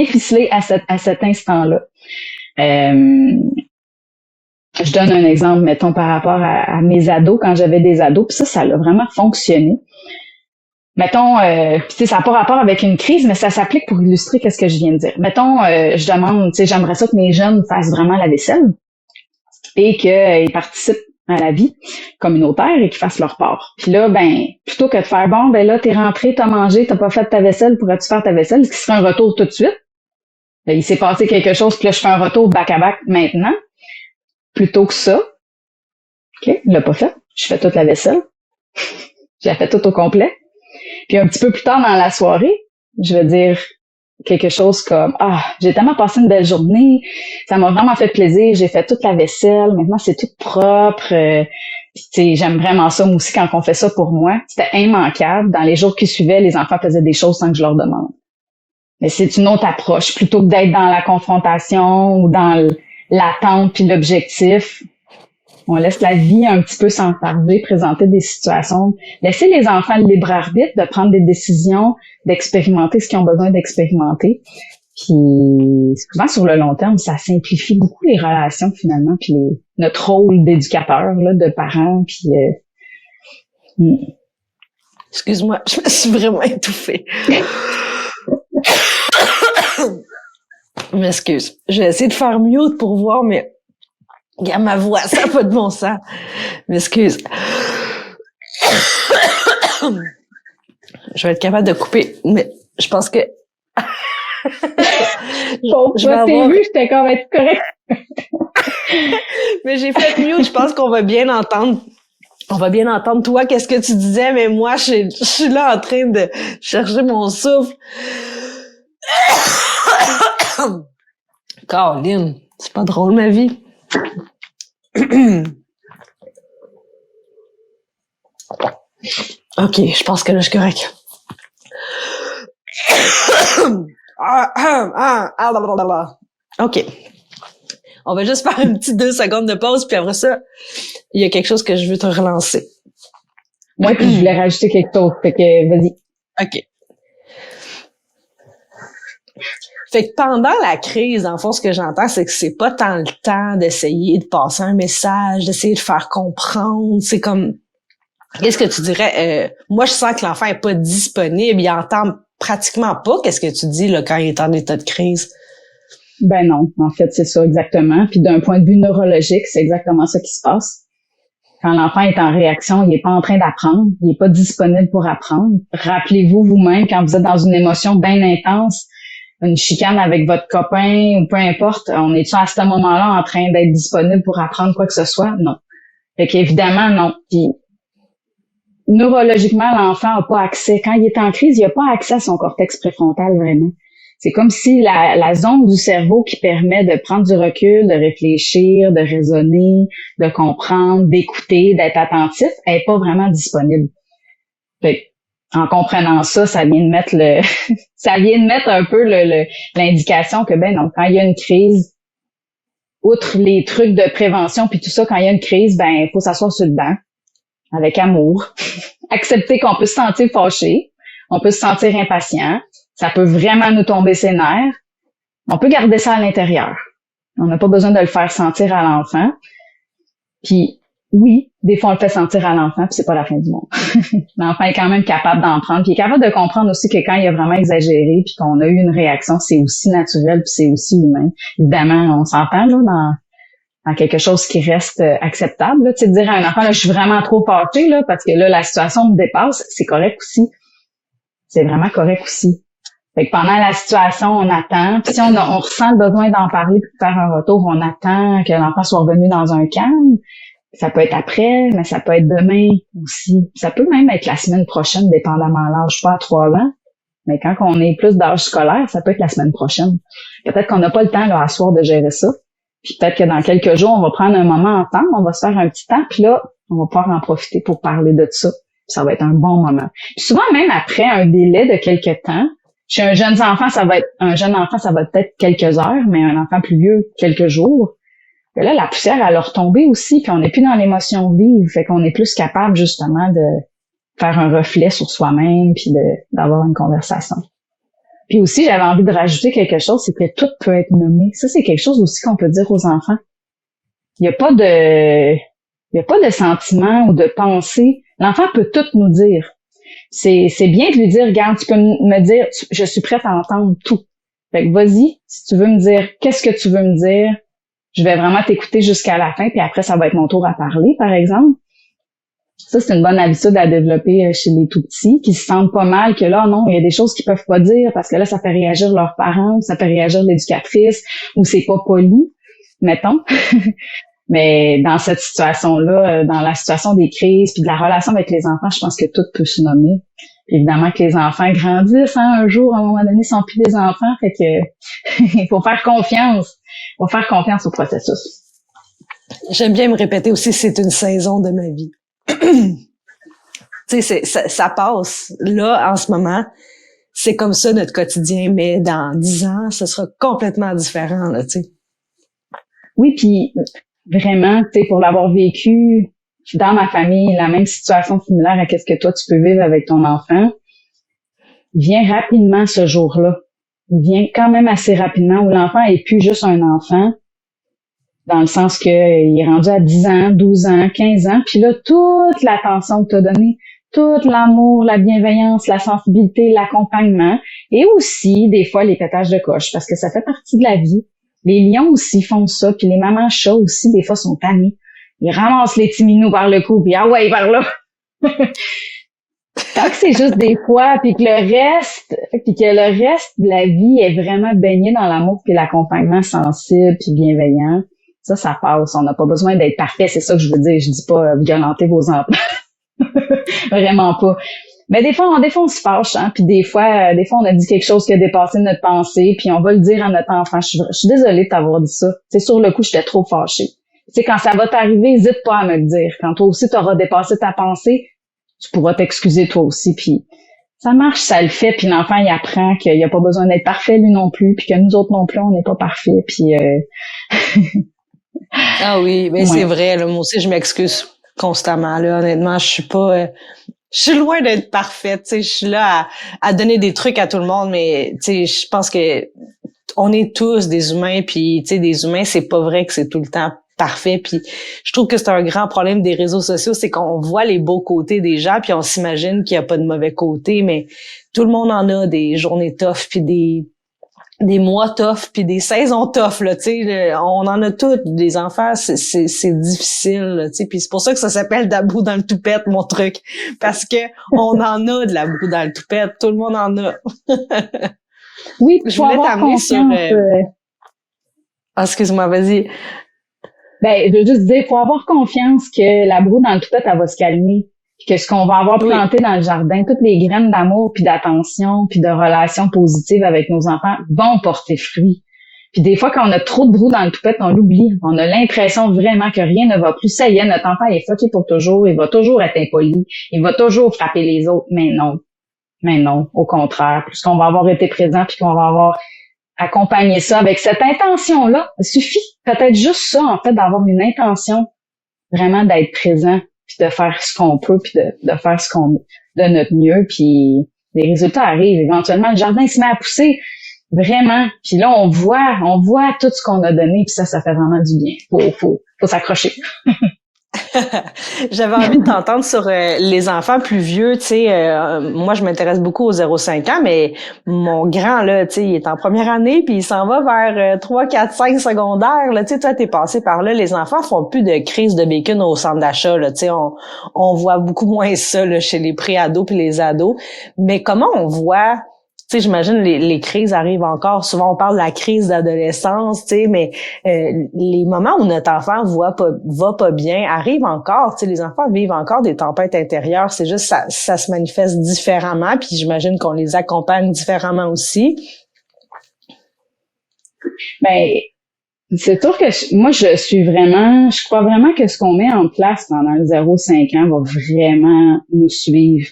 ficelé à cet instant-là. Je donne un exemple, mettons, par rapport à mes ados, quand j'avais des ados, puis ça a vraiment fonctionné. Mettons, ça n'a pas rapport avec une crise, mais ça s'applique pour illustrer qu'est-ce que je viens de dire. Mettons, je demande, tu sais, j'aimerais ça que mes jeunes fassent vraiment la vaisselle et qu'ils participent à la vie communautaire et qu'ils fassent leur part. Puis là, ben, plutôt que de faire, bon, ben là, t'es rentré, t'as mangé, t'as pas fait ta vaisselle, pourrais-tu faire ta vaisselle? Ce qui serait un retour tout de suite. Ben, il s'est passé quelque chose, puis là, je fais un retour back-à-back maintenant. Plutôt que ça, OK, il l'a pas fait. Je fais toute la vaisselle. J'ai fait tout au complet. Puis un petit peu plus tard dans la soirée, je vais dire quelque chose comme, j'ai tellement passé une belle journée, ça m'a vraiment fait plaisir, j'ai fait toute la vaisselle, maintenant c'est tout propre. Tu sais, j'aime vraiment ça, moi aussi, quand on fait ça pour moi. C'était immanquable. Dans les jours qui suivaient, les enfants faisaient des choses sans que je leur demande. Mais c'est une autre approche. Plutôt que d'être dans la confrontation ou dans l'attente puis l'objectif, on laisse la vie un petit peu s'enfarger, présenter des situations, laisser les enfants le libre arbitre de prendre des décisions, d'expérimenter ce qu'ils ont besoin d'expérimenter. Puis souvent sur le long terme, ça simplifie beaucoup les relations finalement, puis notre rôle d'éducateur, là, de parents, puis Excuse-moi, je me suis vraiment étouffée. Je m'excuse. J'ai essayé de faire mute pour voir, mais regarde ma voix, ça n'a pas de bon sens. M'excuse. Je vais être capable de couper, mais je pense que... je vais avoir... vu, j'étais quand même correct. Mais j'ai fait mute, je pense qu'on va bien entendre. On va bien entendre, toi, qu'est-ce que tu disais, mais moi, je suis là en train de chercher mon souffle. Caroline, c'est pas drôle, ma vie. OK, je pense que là, je suis correct. OK. On va juste faire une petite 2 secondes de pause, puis après ça, il y a quelque chose que je veux te relancer. Moi, puis je voulais rajouter quelque chose, fait que vas-y. OK. Fait que pendant la crise, dans le fond, ce que j'entends, c'est que c'est pas tant le temps d'essayer de passer un message, d'essayer de faire comprendre. C'est comme, qu'est-ce que tu dirais? Moi, je sens que l'enfant est pas disponible, il entend pratiquement pas. Qu'est-ce que tu dis là quand il est en état de crise? Ben non, en fait, c'est ça exactement. Puis d'un point de vue neurologique, c'est exactement ça qui se passe. Quand l'enfant est en réaction, il est pas en train d'apprendre, il est pas disponible pour apprendre. Rappelez-vous vous-même, quand vous êtes dans une émotion bien intense, une chicane avec votre copain ou peu importe, on est-tu à ce moment-là en train d'être disponible pour apprendre quoi que ce soit? Non. Fait qu'évidemment, non. Puis neurologiquement, l'enfant n'a pas accès. Quand il est en crise, il n'a pas accès à son cortex préfrontal vraiment. C'est comme si la zone du cerveau qui permet de prendre du recul, de réfléchir, de raisonner, de comprendre, d'écouter, d'être attentif, elle n'est pas vraiment disponible. Fait en comprenant ça, ça vient de mettre ça vient de mettre un peu l'indication que ben non, quand il y a une crise, outre les trucs de prévention puis tout ça, quand il y a une crise, ben il faut s'asseoir sur le banc avec amour, accepter qu'on peut se sentir fâché, on peut se sentir impatient. Ça peut vraiment nous tomber ses nerfs. On peut garder ça à l'intérieur. On n'a pas besoin de le faire sentir à l'enfant. Puis, oui, des fois, on le fait sentir à l'enfant, puis c'est pas la fin du monde. L'enfant est quand même capable d'en prendre. Puis il est capable de comprendre aussi que quand il a vraiment exagéré, puis qu'on a eu une réaction, c'est aussi naturel, puis c'est aussi humain. Évidemment, on s'entend là dans quelque chose qui reste acceptable. Là. Tu sais, de dire à un enfant, là, je suis vraiment trop fâchée, là, parce que là, la situation me dépasse, c'est correct aussi. C'est vraiment correct aussi. Fait que pendant la situation, on attend. Puis si on ressent le besoin d'en parler puis de faire un retour, on attend que l'enfant soit revenu dans un calme. Ça peut être après, mais ça peut être demain aussi. Ça peut même être la semaine prochaine, dépendamment de l'âge. Pas à 3 ans, mais quand on est plus d'âge scolaire, ça peut être la semaine prochaine. Peut-être qu'on n'a pas le temps là, à soir de gérer ça. Puis peut-être que dans quelques jours, on va prendre un moment ensemble, on va se faire un petit temps, puis là, on va pouvoir en profiter pour parler de ça. Puis ça va être un bon moment. Puis souvent, même après un délai de quelques temps, chez un jeune enfant, ça va être peut-être quelques heures, mais un enfant plus vieux, quelques jours. Et là, la poussière, elle a retombé aussi, puis on n'est plus dans l'émotion vive, fait qu'on est plus capable, justement, de faire un reflet sur soi-même, puis d'avoir une conversation. Puis aussi, j'avais envie de rajouter quelque chose, c'est que tout peut être nommé. Ça, c'est quelque chose aussi qu'on peut dire aux enfants. Il n'y a pas de sentiment ou de pensée. L'enfant peut tout nous dire. C'est bien de lui dire, regarde, tu peux me dire, je suis prête à entendre tout. Fait que vas-y, si tu veux me dire, qu'est-ce que tu veux me dire, je vais vraiment t'écouter jusqu'à la fin, puis après, ça va être mon tour à parler, par exemple. Ça, c'est une bonne habitude à développer chez les tout-petits, qui se sentent pas mal que là, non, il y a des choses qu'ils peuvent pas dire, parce que là, ça fait réagir leurs parents, ça fait réagir l'éducatrice, ou c'est pas poli, mettons. Mais dans cette situation-là, dans la situation des crises puis de la relation avec les enfants, je pense que tout peut se nommer. Puis évidemment que les enfants grandissent, hein, un jour, à un moment donné, ils sont plus des enfants, fait que il faut faire confiance. Il faut faire confiance au processus. J'aime bien me répéter aussi, c'est une saison de ma vie. Tu sais, ça passe. Là, en ce moment, c'est comme ça notre quotidien, mais dans 10 ans, ce sera complètement différent, là, tu sais. Oui, puis vraiment, tu sais, pour l'avoir vécu dans ma famille, la même situation similaire à ce que toi, tu peux vivre avec ton enfant, il vient rapidement ce jour-là. Il vient quand même assez rapidement où l'enfant est plus juste un enfant, dans le sens que il est rendu à 10 ans, 12 ans, 15 ans, puis là, toute l'attention que tu as donnée, tout l'amour, la bienveillance, la sensibilité, l'accompagnement, et aussi, des fois, les pétages de coche, parce que ça fait partie de la vie. Les lions aussi font ça, puis les mamans chats aussi, des fois, sont tannés. Ils ramassent les petits minous par le cou, puis ah ouais, par là! Tant que c'est juste des fois, puis que le reste de la vie est vraiment baigné dans l'amour puis l'accompagnement sensible puis bienveillant, ça passe. On n'a pas besoin d'être parfait, c'est ça que je veux dire. Je dis pas violenter vos enfants. Vraiment pas. Mais des fois on se fâche, hein, puis des fois on a dit quelque chose qui a dépassé notre pensée, puis on va le dire à notre enfant. Je suis désolée de t'avoir dit ça. Tu sais, sur le coup, j'étais trop fâchée. Tu sais, quand ça va t'arriver, n'hésite pas à me le dire. Quand toi aussi, tu auras dépassé ta pensée, tu pourras t'excuser toi aussi, puis ça marche, ça le fait, puis l'enfant, il apprend qu'il n'y a pas besoin d'être parfait, lui non plus, puis que nous autres non plus, on n'est pas parfaits, puis... Ah oui, mais Ouais. c'est vrai, là, moi aussi, je m'excuse constamment, là, honnêtement, je suis loin d'être parfaite, tu sais, je suis là à donner des trucs à tout le monde, mais, tu sais, je pense que on est tous des humains, puis, tu sais, des humains, c'est pas vrai que c'est tout le temps parfait, puis je trouve que c'est un grand problème des réseaux sociaux, c'est qu'on voit les beaux côtés des gens, puis on s'imagine qu'il y a pas de mauvais côté, mais tout le monde en a des journées tough, puis des mois tough, puis des saisons tough, là, tu sais, on en a toutes, des enfants, c'est difficile, là, tu sais, puis c'est pour ça que ça s'appelle de la boue dans le toupette, mon truc, parce que on en a de la boue dans le toupette, tout le monde en a. Oui, Je voulais t'amener sur... Ah, excuse-moi, vas-y. Ben, je veux juste dire, faut avoir confiance que la broue dans le toupette, elle va se calmer. Puis que ce qu'on va avoir planté dans le jardin, toutes les graines d'amour, puis d'attention, puis de relations positives avec nos enfants vont porter fruit. Puis des fois, quand on a trop de broue dans le toupette, on l'oublie. On a l'impression vraiment que rien ne va plus. Ça y est, notre enfant est fucké pour toujours. Il va toujours être impoli. Il va toujours frapper les autres. Mais non. Mais non. Au contraire. Puisqu'on va avoir été présent, puis qu'on va avoir accompagné ça avec cette intention-là. Il suffit peut-être juste ça, en fait, d'avoir une intention vraiment d'être présent, puis de faire ce qu'on peut, puis de faire ce qu'on de notre mieux, puis les résultats arrivent. Éventuellement, le jardin se met à pousser, vraiment. Puis là, on voit tout ce qu'on a donné, puis ça fait vraiment du bien. Faut s'accrocher. J'avais envie de t'entendre sur les enfants plus vieux, tu sais, moi je m'intéresse beaucoup aux 0-5 ans, mais mon grand là, tu sais, il est en première année puis il s'en va vers 3, 4, 5 secondaires, là, tu sais, toi t'es passé par là, les enfants font plus de crise de bacon au centre d'achat, là, tu sais, on voit beaucoup moins ça là, chez les pré-ados puis les ados, mais comment on voit, tu sais, j'imagine les crises arrivent encore. Souvent, on parle de la crise d'adolescence, tu sais, mais les moments où notre enfant va pas bien arrivent encore. Tu sais, les enfants vivent encore des tempêtes intérieures. C'est juste ça se manifeste différemment. Puis j'imagine qu'on les accompagne différemment aussi. Ben, c'est sûr que moi, je crois vraiment que ce qu'on met en place pendant le 0-5 ans va vraiment nous suivre.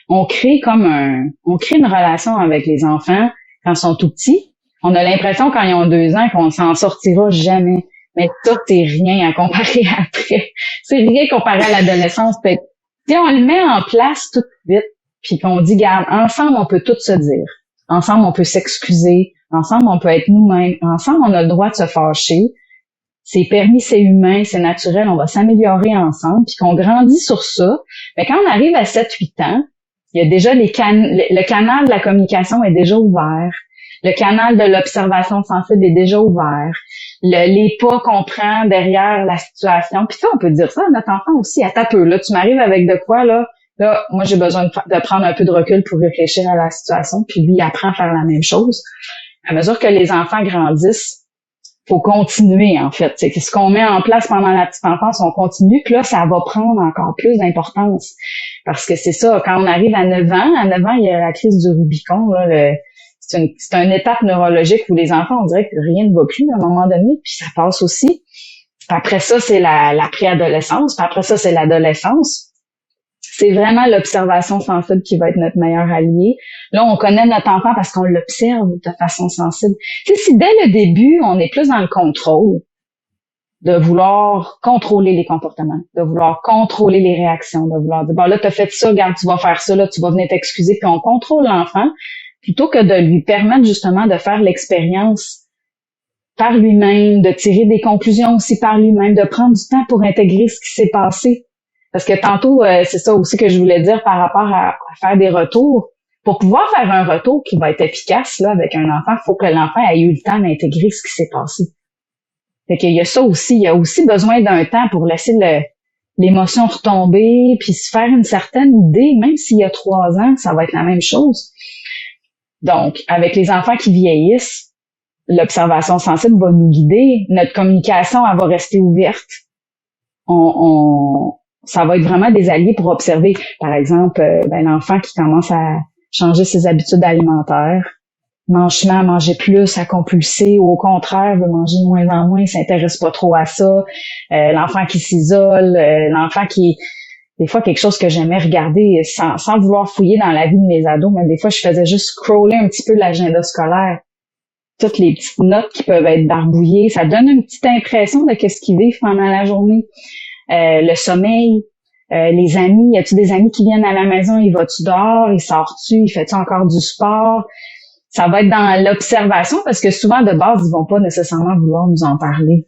On crée une relation avec les enfants quand ils sont tout petits. On a l'impression quand ils ont 2 ans qu'on s'en sortira jamais. Mais ça, c'est rien à comparer après. C'est rien comparé à l'adolescence. Si on le met en place tout de suite, puis qu'on dit, garde, ensemble, on peut tout se dire. Ensemble, on peut s'excuser. Ensemble, on peut être nous-mêmes. Ensemble, on a le droit de se fâcher. C'est permis, c'est humain, c'est naturel. On va s'améliorer ensemble. Puis qu'on grandit sur ça. Mais quand on arrive à 7-8 ans, il y a déjà le canal de la communication est déjà ouvert. Le canal de l'observation sensible est déjà ouvert. Les pas qu'on prend derrière la situation. Puis ça, on peut dire ça à notre enfant aussi. Attends un peu, là, tu m'arrives avec de quoi, là? Là, moi, j'ai besoin de prendre un peu de recul pour réfléchir à la situation. Puis lui, il apprend à faire la même chose. À mesure que les enfants grandissent, faut continuer, en fait. C'est ce qu'on met en place pendant la petite enfance, on continue, puis là, ça va prendre encore plus d'importance. Parce que c'est ça, quand on arrive à 9 ans, il y a la crise du Rubicon, là, c'est une étape neurologique où les enfants, on dirait que rien ne va plus à un moment donné, puis ça passe aussi. Puis après ça, c'est la préadolescence, puis après ça, c'est l'adolescence. C'est vraiment l'observation sensible qui va être notre meilleur allié. Là, on connaît notre enfant parce qu'on l'observe de façon sensible. Tu sais, si dès le début, on est plus dans le contrôle, de vouloir contrôler les comportements, de vouloir contrôler les réactions, de vouloir dire, bon, là, t'as fait ça, regarde, tu vas faire ça, là, tu vas venir t'excuser, puis on contrôle l'enfant, plutôt que de lui permettre justement de faire l'expérience par lui-même, de tirer des conclusions aussi par lui-même, de prendre du temps pour intégrer ce qui s'est passé. Parce que tantôt, c'est ça aussi que je voulais dire par rapport à faire des retours. Pour pouvoir faire un retour qui va être efficace là avec un enfant, il faut que l'enfant ait eu le temps d'intégrer ce qui s'est passé. Fait qu'il y a ça aussi. Il y a aussi besoin d'un temps pour laisser l'émotion retomber, puis se faire une certaine idée, même s'il y a 3 ans, ça va être la même chose. Donc, avec les enfants qui vieillissent, l'observation sensible va nous guider. Notre communication, elle va rester ouverte. On ça va être vraiment des alliés pour observer. Par exemple, l'enfant qui commence à changer ses habitudes alimentaires, à manger plus, à compulser, ou au contraire, veut manger de moins en moins, s'intéresse pas trop à ça. L'enfant qui s'isole, l'enfant qui... Des fois, quelque chose que j'aimais regarder sans vouloir fouiller dans la vie de mes ados, mais des fois, je faisais juste scroller un petit peu l'agenda scolaire. Toutes les petites notes qui peuvent être barbouillées, ça donne une petite impression de qu'est-ce qu'ils vivent pendant la journée. Le sommeil, les amis, y a-tu des amis qui viennent à la maison, il va-tu dehors, il sort-tu, il fait-tu encore du sport? Ça va être dans l'observation parce que souvent, de base, ils vont pas nécessairement vouloir nous en parler.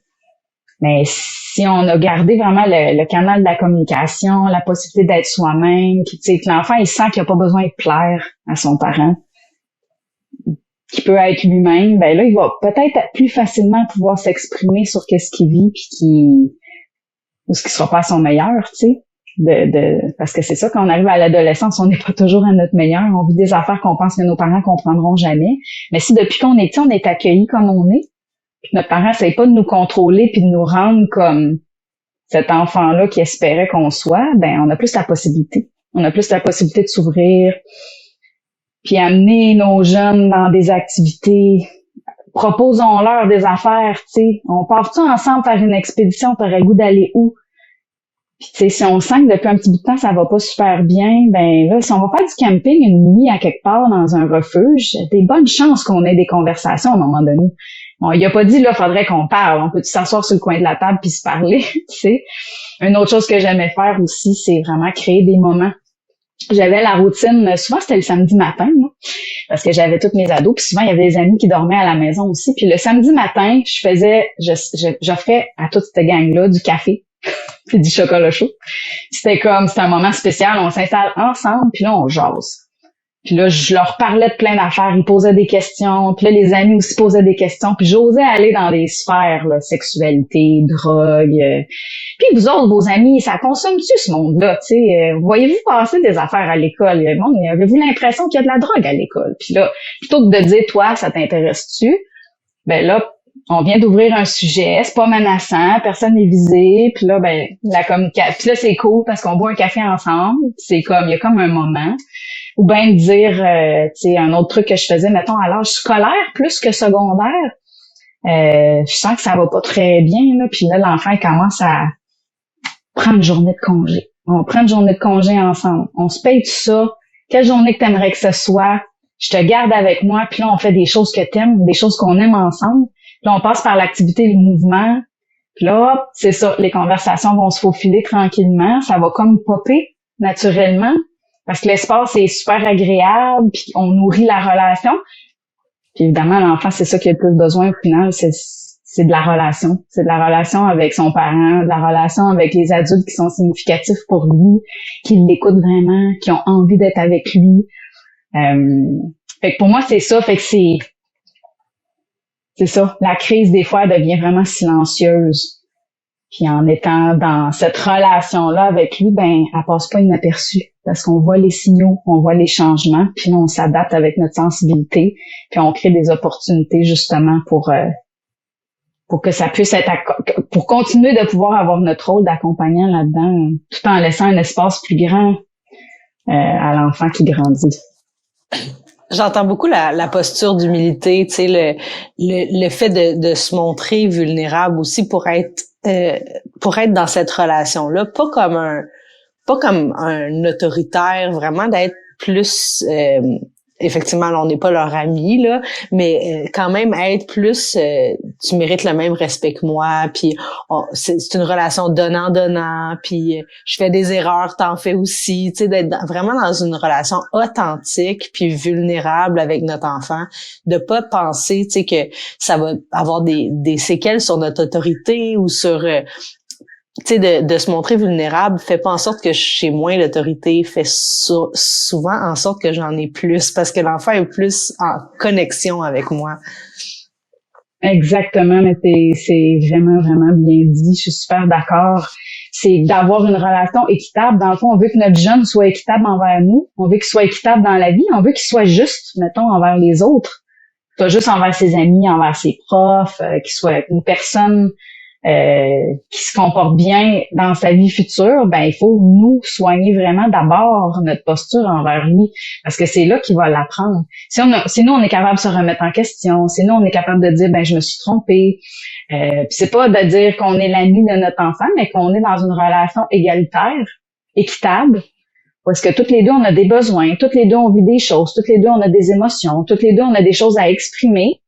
Mais si on a gardé vraiment le canal de la communication, la possibilité d'être soi-même, puis tu sais, que l'enfant, il sent qu'il n'a pas besoin de plaire à son parent, qu'il peut être lui-même, ben là, il va peut-être plus facilement pouvoir s'exprimer sur qu'est-ce qu'il vit, puis ou ce qui sera pas à son meilleur, tu sais. Parce que c'est ça, quand on arrive à l'adolescence, on n'est pas toujours à notre meilleur. On vit des affaires qu'on pense que nos parents comprendront jamais. Mais si depuis qu'on est petit, on est accueilli comme on est, puis notre parent essaie pas de nous contrôler puis de nous rendre comme cet enfant-là qui espérait qu'on soit, ben on a plus la possibilité. On a plus la possibilité de s'ouvrir, puis amener nos jeunes dans des activités. Proposons-leur des affaires, tu sais. On part-tu ensemble faire une expédition, t'aurais le goût d'aller où? Puis tu sais, si on sent que depuis un petit bout de temps, ça va pas super bien, ben là, si on va faire du camping une nuit à quelque part dans un refuge, des bonnes chances qu'on ait des conversations à un moment donné. Bon, il a pas dit, là, faudrait qu'on parle. On peut s'asseoir sur le coin de la table puis se parler, tu sais. Une autre chose que j'aimais faire aussi, c'est vraiment créer des moments. J'avais la routine, souvent c'était le samedi matin, là, parce que j'avais toutes mes ados, puis souvent il y avait des amis qui dormaient à la maison aussi. Puis le samedi matin, j'offrais à toute cette gang-là du café puis du chocolat chaud. C'était un moment spécial, on s'installe ensemble, puis là on jase. Puis là, je leur parlais de plein d'affaires, ils posaient des questions, puis là, les amis aussi posaient des questions, puis j'osais aller dans des sphères, là, sexualité, drogue. Puis vous autres, vos amis, ça consomme-tu ce monde-là, tu sais? Voyez-vous passer des affaires à l'école? Bon, avez-vous l'impression qu'il y a de la drogue à l'école? Puis là, plutôt que de dire, toi, ça t'intéresse-tu? Ben là, on vient d'ouvrir un sujet, c'est pas menaçant, personne n'est visé, puis là, ben, la communication, puis là, c'est cool parce qu'on boit un café ensemble, c'est comme, il y a comme un moment. Ou bien dire, tu sais, un autre truc que je faisais, mettons, à l'âge scolaire plus que secondaire, je sens que ça va pas très bien, là, puis là, l'enfant, il commence à prendre une journée de congé. On prend une journée de congé ensemble. On se paye tout ça. Quelle journée que t'aimerais que ce soit? Je te garde avec moi, puis là, on fait des choses que t'aimes, des choses qu'on aime ensemble. Puis là, on passe par l'activité, le mouvement. Puis là, hop, c'est ça, les conversations vont se faufiler tranquillement. Ça va comme popper naturellement. Parce que l'espace est super agréable, puis on nourrit la relation. Puis évidemment, l'enfant, c'est ça qu'il a le plus besoin au final, c'est de la relation. C'est de la relation avec son parent, de la relation avec les adultes qui sont significatifs pour lui, qui l'écoutent vraiment, qui ont envie d'être avec lui. Fait que pour moi, c'est ça. Fait que c'est ça. La crise, des fois, devient vraiment silencieuse. Puis en étant dans cette relation-là avec lui, ben, elle passe pas inaperçue. Parce qu'on voit les signaux, on voit les changements, puis là, on s'adapte avec notre sensibilité, puis on crée des opportunités justement pour que ça puisse être, pour continuer de pouvoir avoir notre rôle d'accompagnant là-dedans, tout en laissant un espace plus grand à l'enfant qui grandit. J'entends beaucoup la posture d'humilité, tu sais, le fait de se montrer vulnérable aussi pour être dans cette relation-là, pas comme un autoritaire, vraiment d'être plus effectivement, là, on n'est pas leur ami, là, mais quand même être plus tu mérites le même respect que moi, puis c'est une relation donnant-donnant, puis je fais des erreurs, t'en fais aussi, tu sais, d'être vraiment dans une relation authentique puis vulnérable avec notre enfant, de pas penser, tu sais, que ça va avoir des séquelles sur notre autorité ou sur tu sais, de se montrer vulnérable fait pas en sorte que j'ai moins l'autorité, fait souvent en sorte que j'en ai plus, parce que l'enfant est plus en connexion avec moi. Exactement, mais c'est vraiment, vraiment bien dit. Je suis super d'accord. C'est d'avoir une relation équitable. Dans le fond, on veut que notre jeune soit équitable envers nous. On veut qu'il soit équitable dans la vie. On veut qu'il soit juste, mettons, envers les autres. Pas juste envers ses amis, envers ses profs, qu'il soit une personne qui se comporte bien dans sa vie future, ben il faut nous soigner vraiment d'abord notre posture envers lui, parce que c'est là qu'il va l'apprendre. Si nous on est capable de se remettre en question, si nous on est capable de dire ben je me suis trompée, puis c'est pas de dire qu'on est l'ami de notre enfant, mais qu'on est dans une relation égalitaire, équitable, parce que toutes les deux on a des besoins, toutes les deux on vit des choses, toutes les deux on a des émotions, toutes les deux on a des choses à exprimer.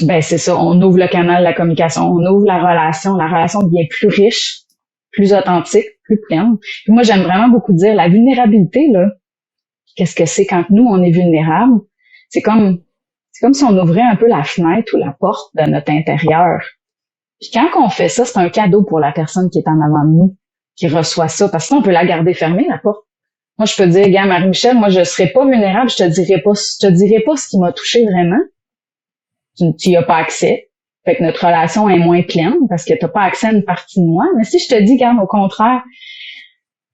Ben c'est ça, on ouvre le canal de la communication, on ouvre la relation devient plus riche, plus authentique, plus pleine. Puis moi j'aime vraiment beaucoup dire la vulnérabilité là. Qu'est-ce que c'est quand nous on est vulnérable? C'est comme si on ouvrait un peu la fenêtre ou la porte de notre intérieur. Puis quand on fait ça, c'est un cadeau pour la personne qui est en avant de nous, qui reçoit ça, parce que on peut la garder fermée la porte. Moi je peux dire, gars Marie-Michel, moi je serais pas vulnérable, je te dirais pas ce qui m'a touché vraiment. Tu y as pas accès. Fait que notre relation est moins pleine parce que t'as pas accès à une partie de moi. Mais si je te dis, regarde, au contraire,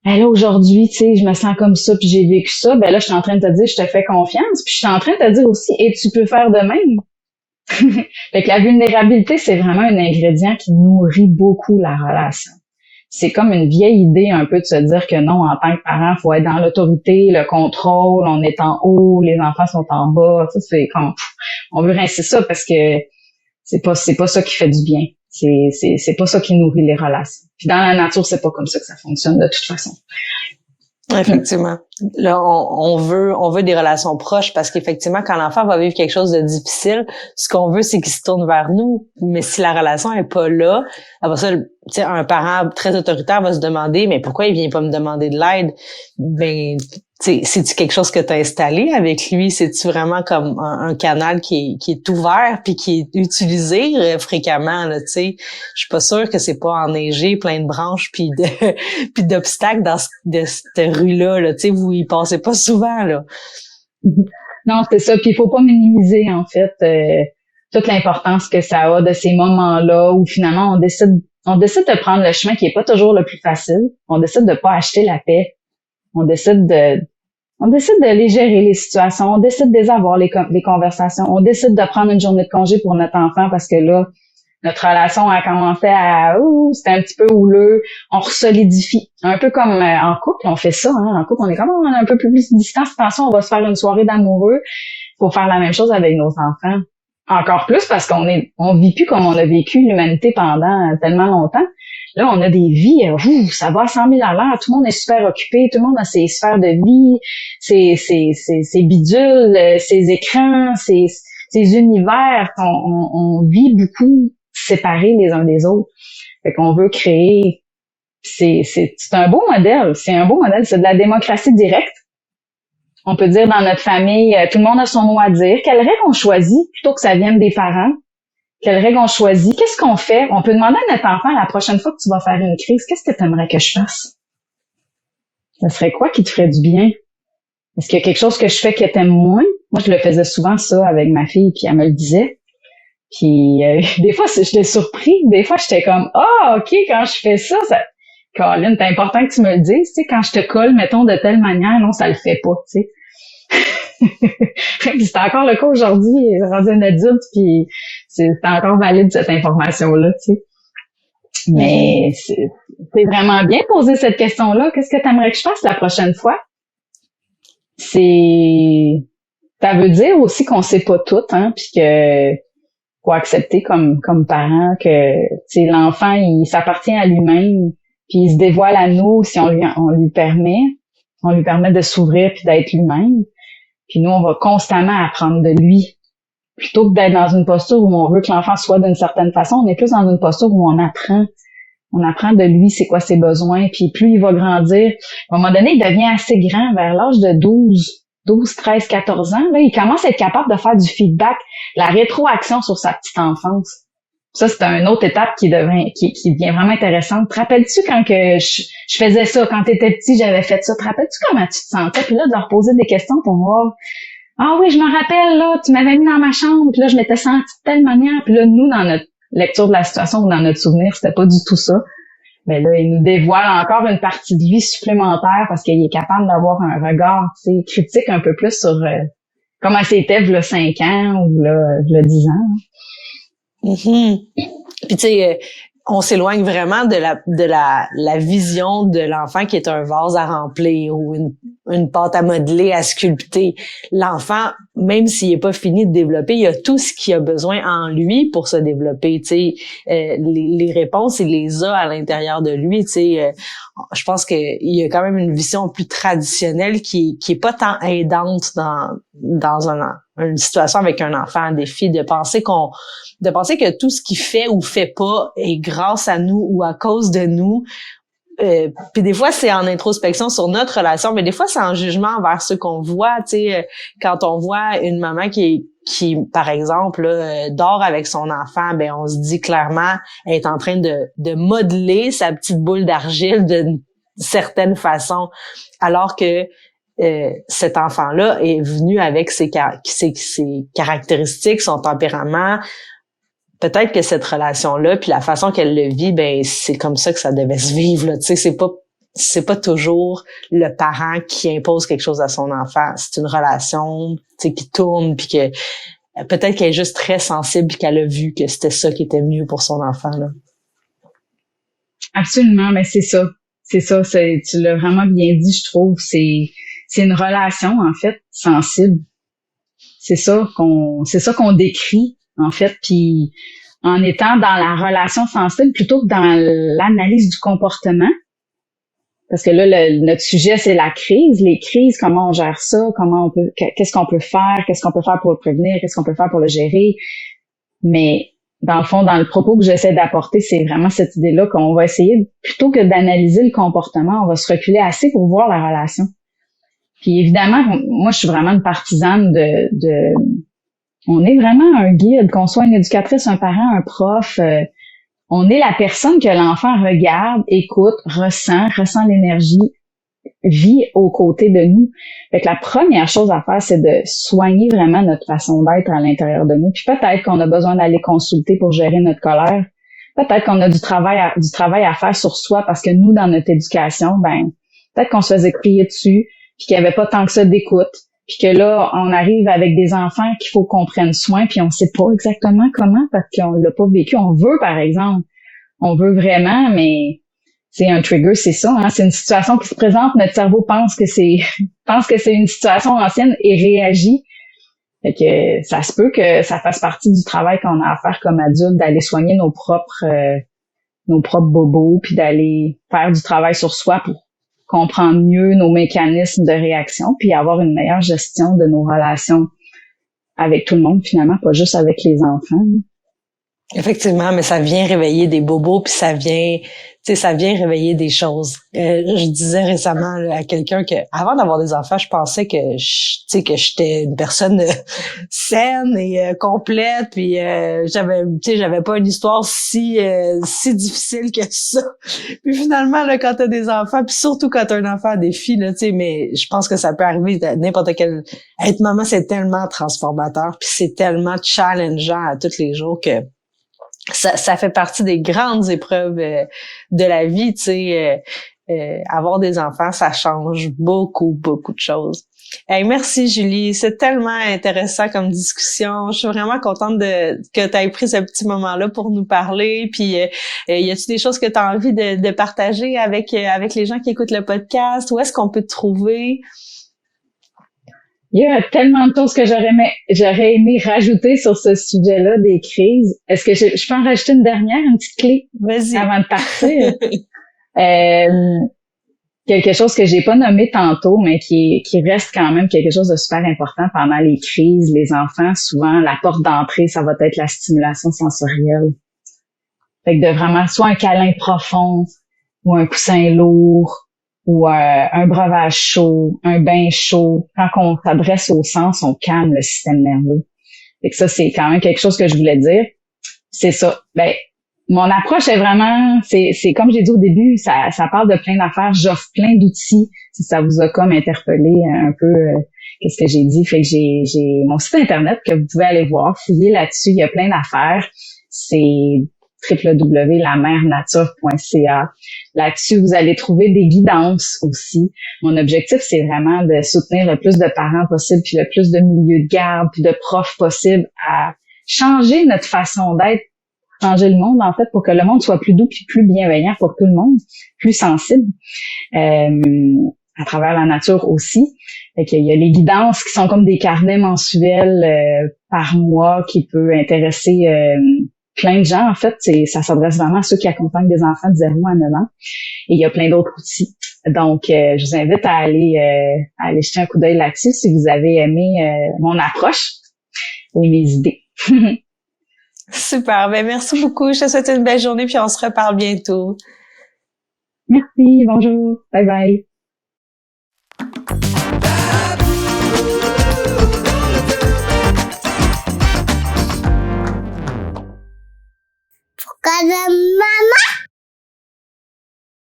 ben là, aujourd'hui, tu sais, je me sens comme ça puis j'ai vécu ça, ben là, je suis en train de te dire, je te fais confiance puis je suis en train de te dire aussi, et tu peux faire de même. Fait que la vulnérabilité, c'est vraiment un ingrédient qui nourrit beaucoup la relation. C'est comme une vieille idée un peu de se dire que non, en tant que parent, faut être dans l'autorité, le contrôle, on est en haut, les enfants sont en bas. Ça, c'est comme, on veut rincer ça parce que c'est pas ça qui fait du bien. C'est pas ça qui nourrit les relations. Puis dans la nature, c'est pas comme ça que ça fonctionne de toute façon. Effectivement. Là, on veut des relations proches parce qu'effectivement, quand l'enfant va vivre quelque chose de difficile, ce qu'on veut, c'est qu'il se tourne vers nous. Mais si la relation est pas là, après ça, tu sais, un parent très autoritaire va se demander, mais pourquoi il vient pas me demander de l'aide? Ben, tu sais, c'est-tu quelque chose que tu as installé avec lui? C'est-tu vraiment comme un canal qui est ouvert puis qui est utilisé fréquemment, là, tu sais? Je suis pas sûre que c'est pas enneigé, plein de branches puis d'obstacles de cette rue-là, là, tu sais, vous y passez pas souvent, là. Non, c'est ça. Puis il faut pas minimiser, en fait, toute l'importance que ça a de ces moments-là où finalement on décide de prendre le chemin qui est pas toujours le plus facile. On décide de pas acheter la paix. On décide de les gérer les situations, on décide de les avoir les conversations, on décide de prendre une journée de congé pour notre enfant parce que là, notre relation a commencé à c'était un petit peu houleux, on resolidifie. Un peu comme en couple, on fait ça, hein. En couple, on est comme on a un peu plus de distance, attention, on va se faire une soirée d'amoureux pour faire la même chose avec nos enfants. Encore plus parce on vit plus comme on a vécu l'humanité pendant tellement longtemps. Là, on a des vies, ça va à 100 000 à l'heure, tout le monde est super occupé, tout le monde a ses sphères de vie, ses bidules, ses écrans, ses univers. On vit beaucoup séparés les uns des autres. Fait qu'on veut créer, c'est un beau modèle, c'est de la démocratie directe. On peut dire dans notre famille, tout le monde a son mot à dire. Quelle règle on choisit plutôt que ça vienne des parents? Quelle règle on choisit? Qu'est-ce qu'on fait? On peut demander à notre enfant, la prochaine fois que tu vas faire une crise, qu'est-ce que tu aimerais que je fasse? Ça serait quoi qui te ferait du bien? Est-ce qu'il y a quelque chose que je fais que t'aimes moins? Moi, je le faisais souvent, ça, avec ma fille, puis elle me le disait. Puis, des fois, j'étais surpris. Des fois, j'étais comme, OK, quand je fais ça, Caroline, c'est important que tu me le dises, tu sais, quand je te colle, mettons, de telle manière, non, ça le fait pas, tu sais. C'est encore le cas aujourd'hui, rendu un adulte, puis c'est encore valide cette information-là, tu sais. Mais c'est vraiment bien poser cette question-là. Qu'est-ce que tu aimerais que je fasse la prochaine fois? Ça veut dire aussi qu'on sait pas tout, hein, puis que faut accepter comme parent que, tu sais, l'enfant, il s'appartient à lui-même, puis il se dévoile à nous si on lui permet de s'ouvrir puis d'être lui-même. Puis nous, on va constamment apprendre de lui. Plutôt que d'être dans une posture où on veut que l'enfant soit d'une certaine façon, on est plus dans une posture où on apprend. On apprend de lui c'est quoi ses besoins. Puis plus il va grandir, à un moment donné, il devient assez grand, vers l'âge de 12, 13, 14 ans. Là, il commence à être capable de faire du feedback, la rétroaction sur sa petite enfance. Ça, c'est une autre étape qui devient vraiment intéressante. Te rappelles-tu quand que je faisais ça, quand t'étais petit, j'avais fait ça. Te rappelles-tu comment tu te sentais? Puis là, de leur poser des questions pour voir. Ah oui, je me rappelle, là, tu m'avais mis dans ma chambre, puis là, je m'étais sentie de telle manière. Puis là, nous, dans notre lecture de la situation ou dans notre souvenir, c'était pas du tout ça. Mais là, il nous dévoile encore une partie de lui supplémentaire parce qu'il est capable d'avoir un regard, tu sais, critique un peu plus sur comment c'était v'là 5 ans ou v'là 10 ans. Mm-hmm. Puis tu sais, on s'éloigne vraiment de la vision de l'enfant qui est un vase à remplir ou une pâte à modeler, à sculpter. L'enfant, même s'il est pas fini de développer, il a tout ce qu'il a besoin en lui pour se développer. Tu sais, les réponses, il les a à l'intérieur de lui. Tu sais, je pense qu'il y a quand même une vision plus traditionnelle qui est pas tant aidante dans une situation avec un enfant, un défi, de penser que tout ce qu'il fait ou fait pas est grâce à nous ou à cause de nous. Puis des fois, c'est en introspection sur notre relation, mais des fois, c'est en jugement envers ceux qu'on voit. Tu sais, quand on voit une maman qui par exemple, là, dort avec son enfant, ben on se dit clairement, elle est en train de modeler sa petite boule d'argile d'une certaine façon, alors que cet enfant-là est venu avec ses caractéristiques, son tempérament. Peut-être que cette relation-là, puis la façon qu'elle le vit, ben c'est comme ça que ça devait se vivre. Là. Tu sais, c'est pas toujours le parent qui impose quelque chose à son enfant. C'est une relation, tu sais, qui tourne, puis que peut-être qu'elle est juste très sensible, puis qu'elle a vu que c'était ça qui était mieux pour son enfant. Là. Absolument, mais c'est ça. Tu l'as vraiment bien dit, je trouve. C'est une relation, en fait, sensible. C'est ça qu'on décrit, en fait, puis en étant dans la relation sensible plutôt que dans l'analyse du comportement. Parce que là, notre sujet, c'est la crise. Les crises, comment on gère ça, qu'est-ce qu'on peut faire pour le prévenir, qu'est-ce qu'on peut faire pour le gérer. Mais dans le fond, dans le propos que j'essaie d'apporter, c'est vraiment cette idée-là qu'on va essayer, plutôt que d'analyser le comportement, on va se reculer assez pour voir la relation. Puis évidemment, moi, je suis vraiment une partisane on est vraiment un guide, qu'on soit une éducatrice, un parent, un prof, on est la personne que l'enfant regarde, écoute, ressent l'énergie, vit aux côtés de nous. Fait que la première chose à faire, c'est de soigner vraiment notre façon d'être à l'intérieur de nous. Puis peut-être qu'on a besoin d'aller consulter pour gérer notre colère. Peut-être qu'on a du travail à faire sur soi parce que nous, dans notre éducation, ben peut-être qu'on se faisait crier dessus, puis qu'il n'y avait pas tant que ça d'écoute. Puis que là, on arrive avec des enfants qu'il faut qu'on prenne soin, puis on sait pas exactement comment parce qu'on l'a pas vécu. On veut, par exemple. On veut vraiment, mais c'est un trigger, c'est ça, hein. C'est une situation qui se présente, notre cerveau pense que c'est une situation ancienne et réagit. Fait que ça se peut que ça fasse partie du travail qu'on a à faire comme adulte, d'aller soigner nos propres bobos, puis d'aller faire du travail sur soi pour comprendre mieux nos mécanismes de réaction, puis avoir une meilleure gestion de nos relations avec tout le monde, finalement, pas juste avec les enfants. Effectivement, mais ça vient réveiller des bobos, puis ça vient réveiller des choses. Je disais récemment là, à quelqu'un que avant d'avoir des enfants, je pensais que j'étais une personne saine et complète, puis j'avais pas une histoire si difficile que ça. Puis finalement là, quand t'as des enfants, puis surtout quand t'as un enfant à des filles là, mais je pense que ça peut arriver n'importe quel. Être maman, c'est tellement transformateur, puis c'est tellement challengeant à tous les jours que ça fait partie des grandes épreuves de la vie, tu sais. Avoir des enfants, ça change beaucoup de choses. Hey, merci Julie, c'est tellement intéressant comme discussion. Je suis vraiment contente que tu aies pris ce petit moment-là pour nous parler. Puis, y a-t-il des choses que tu as envie de partager avec les gens qui écoutent le podcast? Où est-ce qu'on peut te trouver? Il y a tellement de choses que j'aurais aimé rajouter sur ce sujet-là des crises. Est-ce que je peux en rajouter une petite clé? Vas-y. Avant de partir? Quelque chose que j'ai pas nommé tantôt, mais qui reste quand même quelque chose de super important pendant les crises. Les enfants, souvent, la porte d'entrée, ça va être la stimulation sensorielle. Fait que de vraiment, soit un câlin profond, ou un coussin lourd, ou un breuvage chaud, un bain chaud. Quand on s'adresse au sens, on calme le système nerveux. Et que ça, c'est quand même quelque chose que je voulais dire. C'est ça. Ben, mon approche est vraiment, c'est comme j'ai dit au début, ça parle de plein d'affaires. J'offre plein d'outils. Si ça vous a comme interpellé un peu qu'est-ce que j'ai dit. Fait que j'ai mon site internet que vous pouvez aller voir, fouiller là-dessus. Il y a plein d'affaires. C'est www.lamernature.ca. Là-dessus, vous allez trouver des guidances aussi. Mon objectif, c'est vraiment de soutenir le plus de parents possible, puis le plus de milieux de garde, puis de profs possible à changer notre façon d'être changer le monde, en fait, pour que le monde soit plus doux puis plus bienveillant pour tout le monde, plus sensible, à travers la nature aussi. Fait qu'il y a les guidances qui sont comme des carnets mensuels par mois qui peut intéresser plein de gens. En fait, ça s'adresse vraiment à ceux qui accompagnent des enfants de 0 à 9 ans. Et il y a plein d'autres outils. Donc, je vous invite à aller jeter un coup d'œil là-dessus si vous avez aimé mon approche et mes idées. Super. Ben, merci beaucoup. Je te souhaite une belle journée puis on se reparle bientôt. Merci. Bonjour. Bye bye.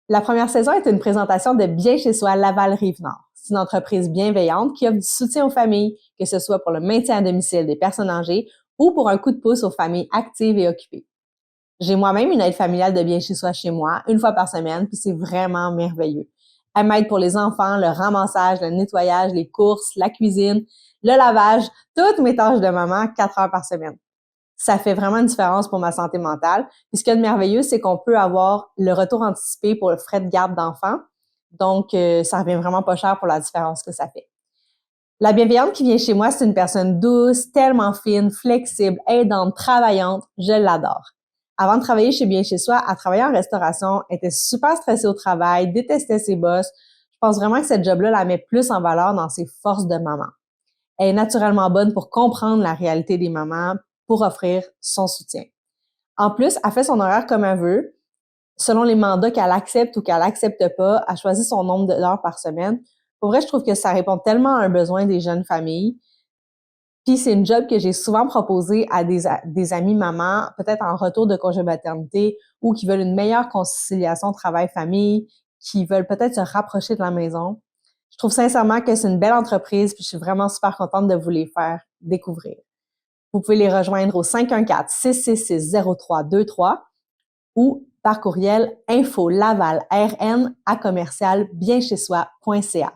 La première saison est une présentation de Bien chez soi Laval-Rive-Nord. C'est une entreprise bienveillante qui offre du soutien aux familles, que ce soit pour le maintien à domicile des personnes âgées ou pour un coup de pouce aux familles actives et occupées. J'ai moi-même une aide familiale de Bien chez soi chez moi, 1 fois par semaine, puis c'est vraiment merveilleux. Elle m'aide pour les enfants, le ramassage, le nettoyage, les courses, la cuisine, le lavage, toutes mes tâches de maman, 4 heures par semaine. Ça fait vraiment une différence pour ma santé mentale. Puis ce qu'il y a de merveilleux, c'est qu'on peut avoir le retour anticipé pour le frais de garde d'enfants. Donc, ça revient vraiment pas cher pour la différence que ça fait. La bienveillante qui vient chez moi, c'est une personne douce, tellement fine, flexible, aidante, travaillante. Je l'adore. Avant de travailler chez Bien chez soi, elle travaillait en restauration, elle était super stressée au travail, détestait ses boss. Je pense vraiment que cette job-là la met plus en valeur dans ses forces de maman. Elle est naturellement bonne pour comprendre la réalité des mamans, pour offrir son soutien. En plus, elle fait son horaire comme elle veut, selon les mandats qu'elle accepte ou qu'elle accepte pas. Elle choisit son nombre d'heures par semaine. Pour vrai, je trouve que ça répond tellement à un besoin des jeunes familles. Puis c'est une job que j'ai souvent proposée à des amis mamans, peut-être en retour de congé maternité ou qui veulent une meilleure conciliation travail-famille, qui veulent peut-être se rapprocher de la maison. Je trouve sincèrement que c'est une belle entreprise, puis je suis vraiment super contente de vous les faire découvrir. Vous pouvez les rejoindre au 514-666-0323 ou par courriel info-laval-rn@bienchezsoi.ca.